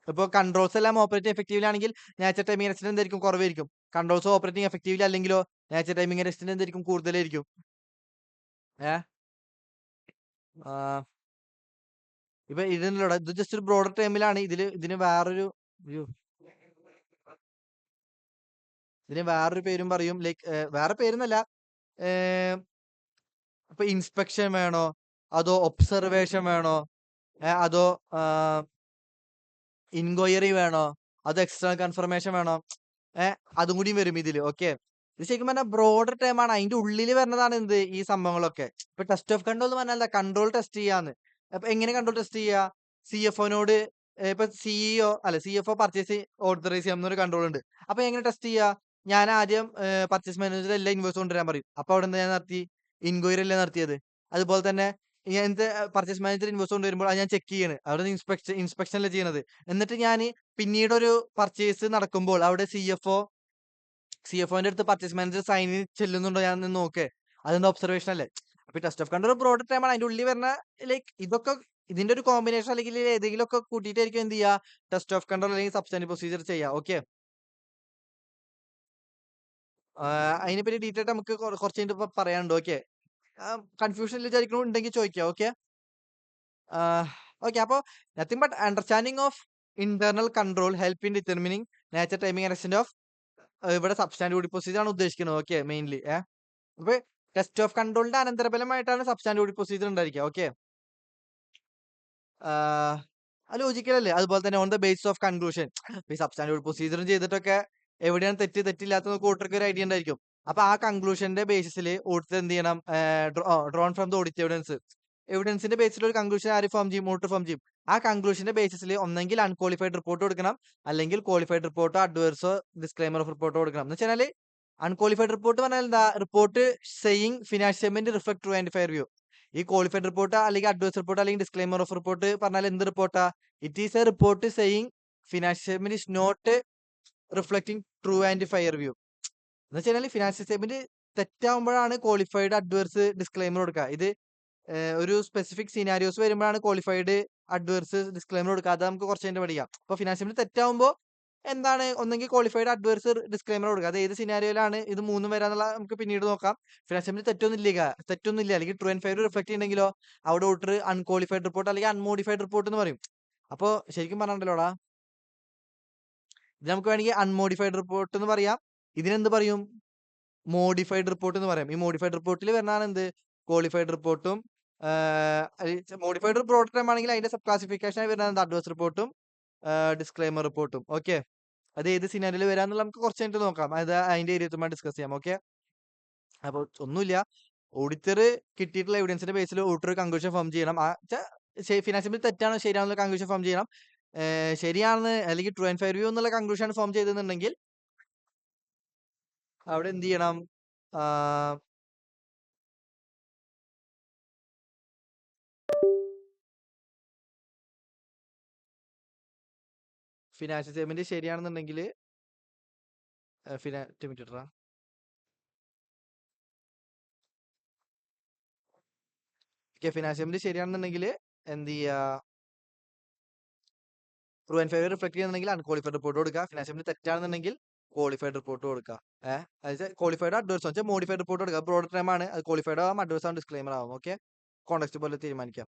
ഇപ്പൊ കൺട്രോൾസ് എല്ലാം ഓപ്പറേറ്റിംഗ് എഫക്റ്റീവ്ലി ആണെങ്കിൽ നാച്ചുറൽ ടൈമിംഗ് എക്സ്റ്റെൻഡ് എന്തായിരിക്കും? കുറവായിരിക്കും. കൺട്രോൾസ് ഓപ്പറേറ്റിംഗ് എഫക്റ്റീവ്ലി അല്ലെങ്കിലോ നാച്ചുറൽ ടൈമിംഗ് എക്സ്റ്റെൻഡ് എന്തായിരിക്കും? കൂടുതലായിരിക്കും. ഏഹ് ആഹ് ഇപ്പൊ ഇതിനുള്ളൂടെ ഇത് ജസ്റ്റ് ഒരു ബ്രോഡർ ടേമിലാണ്. ഇതിന് വേറൊരു അയ്യോ ഇതിന് വേറൊരു പേരും പറയും. ലൈക്ക് വേറെ പേരൊന്നല്ല. ഏഹ് ഇപ്പൊ ഇൻസ്പെക്ഷൻ വേണോ? അതോ ഒബ്സർവേഷൻ വേണോ? അതോ ഇൻക്വയറി വേണോ? അതോ എക്സ്റ്റേണൽ കൺഫർമേഷൻ വേണോ? അതും കൂടിയും വരും ഇതില്. ഓക്കെ. ഇത് ശരിക്കും പറഞ്ഞാൽ ബ്രോഡർ ടേമാണ്. അതിന്റെ ഉള്ളിൽ വരുന്നതാണ് എന്ത് ഈ സംഭവങ്ങളൊക്കെ. ഇപ്പൊ ടെസ്റ്റ് ഓഫ് കൺട്രോൾ എന്ന് പറഞ്ഞാൽ എന്താ? കൺട്രോൾ ടെസ്റ്റ് ചെയ്യാന്ന്. അപ്പൊ എങ്ങനെ കൺട്രോൾ ടെസ്റ്റ് ചെയ്യാ? സിഎഫ്ഒനോട് ഇപ്പൊ സിഇഒ അല്ല സിഎഫ്ഒ പർച്ചേസ് ഓതറൈസ് ചെയ്യാം എന്നൊരു കൺട്രോൾ ഉണ്ട്. അപ്പൊ എങ്ങനെ ടെസ്റ്റ് ചെയ്യാ? ഞാൻ ആദ്യം പർച്ചേസ് മാനേജർ എല്ലാ ഇൻവോയ്സ് കൊണ്ടുവരാൻ പറയും. അപ്പൊ അവിടെ എന്താ ഞാൻ നടത്തി? ഇൻക്വയറി അല്ലേ നടത്തിയത്. അതുപോലെ തന്നെ ഇങ്ങനത്തെ പർച്ചേസ് മാനേജർ ഇൻവോയ്സ് കൊണ്ടുവരുമ്പോൾ അത് ഞാൻ ചെക്ക് ചെയ്യാണ്. അവിടെ ഇൻസ്പെക്ഷൻ അല്ലേ ചെയ്യണത്. എന്നിട്ട് ഞാന് പിന്നീടൊരു പർച്ചേസ് നടക്കുമ്പോൾ അവിടെ സിഎഫ്ഒന്റെ അടുത്ത് പർച്ചേസ് മാനേജർ സൈനിന് ചെല്ലുന്നുണ്ടോ ഞാൻ നിന്ന് നോക്കേ. അതെന്താ ഒബ്സർവേഷൻ അല്ലേ. അപ്പൊ ടെസ്റ്റ് ഓഫ് കൺട്രോൾ ബ്രോഡ് ടൈമാണ്. അതിന്റെ ഉള്ളിൽ വരുന്ന ലൈക്ക് ഇതൊക്കെ ഇതിന്റെ ഒരു കോമ്പിനേഷൻ അല്ലെങ്കിൽ ഏതെങ്കിലും ഒക്കെ കൂട്ടിയിട്ടായിരിക്കും എന്ത് ചെയ്യുക? ടെസ്റ്റ് ഓഫ് കൺട്രോൾ അല്ലെങ്കിൽ സബ്സ്റ്റാൻഡീവ് പ്രൊസീജിയർ ചെയ്യുക. ഓക്കെ. അതിനെപ്പറ്റി ഡീറ്റെയിൽ ആയിട്ട് നമുക്ക് കുറച്ച് കഴിഞ്ഞിട്ട് ഇപ്പൊ പറയാനുണ്ട്. ഓക്കെ. കൺഫ്യൂഷൻ വിചാരിക്കണ ഉണ്ടെങ്കിൽ ചോദിക്കാം. ഓക്കെ. ഓക്കെ. അപ്പൊ nothing but understanding of internal control help in determining natural timing and extent of ഇവിടെ സബ്സ്റ്റാൻഡീവ് ഓഡിറ്റ് പ്രൊസീജിയർ ആണ് ഉദ്ദേശിക്കുന്നത്. ഓക്കെ. മെയിൻലി അപ്പൊ ടെസ്റ്റ് ഓഫ് കൺട്രോളിന്റെ അനന്തരഫലമായിട്ടാണ് സബ്സ്റ്റാൻഡീവ് ഓഡിറ്റ് പ്രൊസീജിയർ ഉണ്ടായിരിക്കുക. ഓക്കെ. അത് ലോജിക്കലല്ലേ. അതുപോലെ തന്നെ on the basis of conclusion ഈ സബ്സ്റ്റാൻഡീവ് പ്രൊസീജിയറും ചെയ്തിട്ടൊക്കെ എവിടെയാണ് തെറ്റില്ലാത്തത് കൂട്ടർക്ക് ഒരു ഐഡിയ ഉണ്ടായിരിക്കും. അപ്പൊ ആ കൺക്ലൂഷന്റെ ബേസിസിൽ ഓഡിറ്റർ എന്ത് ചെയ്യണം? ഡ്രോൺ ഫ്രം ദ ഓഡിറ്റ് എവിഡൻസിന്റെ ബേസിൽ ഒരു കൺക്ലൂഷൻ ആര് ഫോം ചെയ്യും? ഓഡിറ്റർ ഫോം ചെയ്യും. ആ കൺക്ലൂഷന്റെ ബേസിസിൽ ഒന്നെങ്കിൽ അൺക്വാളിഫൈഡ് റിപ്പോർട്ട് കൊടുക്കണം, അല്ലെങ്കിൽ ക്വാളിഫൈഡ് റിപ്പോർട്ടോ അഡ്വേഴ്സോ ഡിസ്ക്ലൈമർ ഓഫ് റിപ്പോർട്ടോ കൊടുക്കണം. എന്ന് വെച്ചാൽ അൺക്വാളിഫൈഡ് റിപ്പോർട്ട് പറഞ്ഞാൽ എന്താ? Report saying financial statement reflect true and fair view. ഈ ക്വാളിഫൈഡ് റിപ്പോർട്ട് അല്ലെങ്കിൽ അഡ്വേഴ്സ് റിപ്പോർട്ട് അല്ലെങ്കിൽ ഡിസ്ക്ലൈമർ ഓഫ് റിപ്പോർട്ട് പറഞ്ഞാൽ എന്ത് റിപ്പോർട്ടാ? It is a report saying financial statement is not reflecting true and fair view. എന്ന് വെച്ചാൽ ഫിനാൻഷ്യൽ സ്റ്റേറ്റ്മെന്റ് തെറ്റാവുമ്പോഴാണ് qualified adverse disclaimer കൊടുക്കുക. ഇത് ഒരു സ്പെസിഫിക് സിനാരിയോസ് വരുമ്പോഴാണ് ക്വാളിഫൈഡ് അഡ്വേഴ്സ് ഡിസ്ക്ലൈമർ കൊടുക്കുക. അത് നമുക്ക് കുറച്ച് കഴിഞ്ഞിട്ട് പഠിക്കാം. അപ്പൊ ഫിനാൻഷ്യൽ സ്റ്റേറ്റ്മെന്റ് തെറ്റാവുമ്പോൾ എന്താണ്? ഒന്നെങ്കിൽ ക്വാളിഫൈഡ് അഡ്വേഴ്സ് ഡിസ്ക്ലൈമർ കൊടുക്കുക. അത് ഏത് സിനാരിയോയിലാണ് ഇത് മൂന്നും വരാന്നുള്ള നമുക്ക് പിന്നീട് നോക്കാം. ഫിനാൻഷ്യൽ സ്റ്റേറ്റ്മെന്റ് തെറ്റൊന്നുമില്ല അല്ലെങ്കിൽ ട്രൂ ആൻഡ് ഫെയർ റിഫ്ലക്ട് ചെയ്യണമെങ്കിലോ അവിടെ ഓർഡർ അൺക്വാളിഫൈഡ് റിപ്പോർട്ട് അല്ലെങ്കിൽ അൺമോഡിഫൈഡ് റിപ്പോർട്ട് എന്ന് പറയും. അപ്പൊ ശരിക്കും പറഞ്ഞിട്ടുണ്ടല്ലോടാ, ഇത് നമുക്ക് വേണമെങ്കിൽ അൺമോഡിഫൈഡ് റിപ്പോർട്ട് എന്ന് പറയാം. ഇതിനെന്ത് പറയും? മോഡിഫൈഡ് റിപ്പോർട്ട് എന്ന് പറയാം. ഈ മോഡിഫൈഡ് റിപ്പോർട്ടിൽ വരുന്നതാണ് എന്ത്? ക്വാളിഫൈഡ് റിപ്പോർട്ടും മോഡിഫൈഡ് റിപ്പോർട്ട് ആണെങ്കിൽ അതിന്റെ സബ് ക്ലാസിഫിക്കേഷൻ ആയി വരുന്നത് അഡ്വേഴ്സ് റിപ്പോർട്ടും ഡിസ്ക്ലൈമർ റിപ്പോർട്ടും. ഓക്കെ. അത് ഏത് സിനാരിയോയിൽ വരാന്നുള്ള നമുക്ക് കുറച്ച് കഴിഞ്ഞിട്ട് നോക്കാം. അത് അതിന്റെ ഏരിയ ഡിസ്കസ് ചെയ്യാം. ഓക്കെ. അപ്പൊ ഒന്നുമില്ല. ഓഡിറ്റർ കിട്ടിയിട്ടുള്ള എവിഡൻസിന്റെ ബേസിൽ ഓഡിറ്റർ കൺക്ലൂഷൻ ഫോം ചെയ്യണം. ഫിനാൻഷ്യൽ തെറ്റാണോ ശരിയാണെന്നുള്ള കൺക്ലൂഷൻ ഫോം ചെയ്യണം. ശരിയാണെന്ന് അല്ലെങ്കിൽ ട്രൂ ആൻഡ് ഫെയർ വ്യൂ എന്നുള്ള കൺക്ലൂഷൻ ഫോം ചെയ്തെന്നുണ്ടെങ്കിൽ അവിടെ എന്ത് ചെയ്യണം? ഫിനാൻഷ്യൽ സ്റ്റേറ്റ്മെന്റ് ശരിയാണെന്നുണ്ടെങ്കിൽ ഫിനാൻഷ്യൽ സ്റ്റേറ്റ്മെന്റ് ശരിയാണെന്നുണ്ടെങ്കിൽ എന്ത് ചെയ്യുക? ട്രൂ ആൻഡ് ഫെയർ റിഫ്ലക്ട് ചെയ്യുന്നുണ്ടെങ്കിൽ അൺക്വാളിഫൈഡ് റിപ്പോർട്ട് കൊടുക്കുക. ഫിനാൻഷ്യൽ സ്റ്റേറ്റ്മെന്റ് തെറ്റാണെന്നുണ്ടെങ്കിൽ ക്വാളിഫൈഡ് റിപ്പോർട്ട് കൊടുക്കുക. അതായത് ക്വാളിഫൈഡ് അഡ്വേഴ്സ് വെച്ചാൽ മോഡിഫൈഡ് റിപ്പോർട്ട് കൊടുക്കുക. ബ്രോഡ് ടൈം ആണ്. അത് ക്വാളിഫൈഡ് ആവാം, അഡ്വേഴ്സ് ആവും, ഡിസ്ക്ലൈമർ ആവും. ഓക്കെ. കോൺടെക്സ്റ്റ് പോലെ തീരുമാനിക്കാം.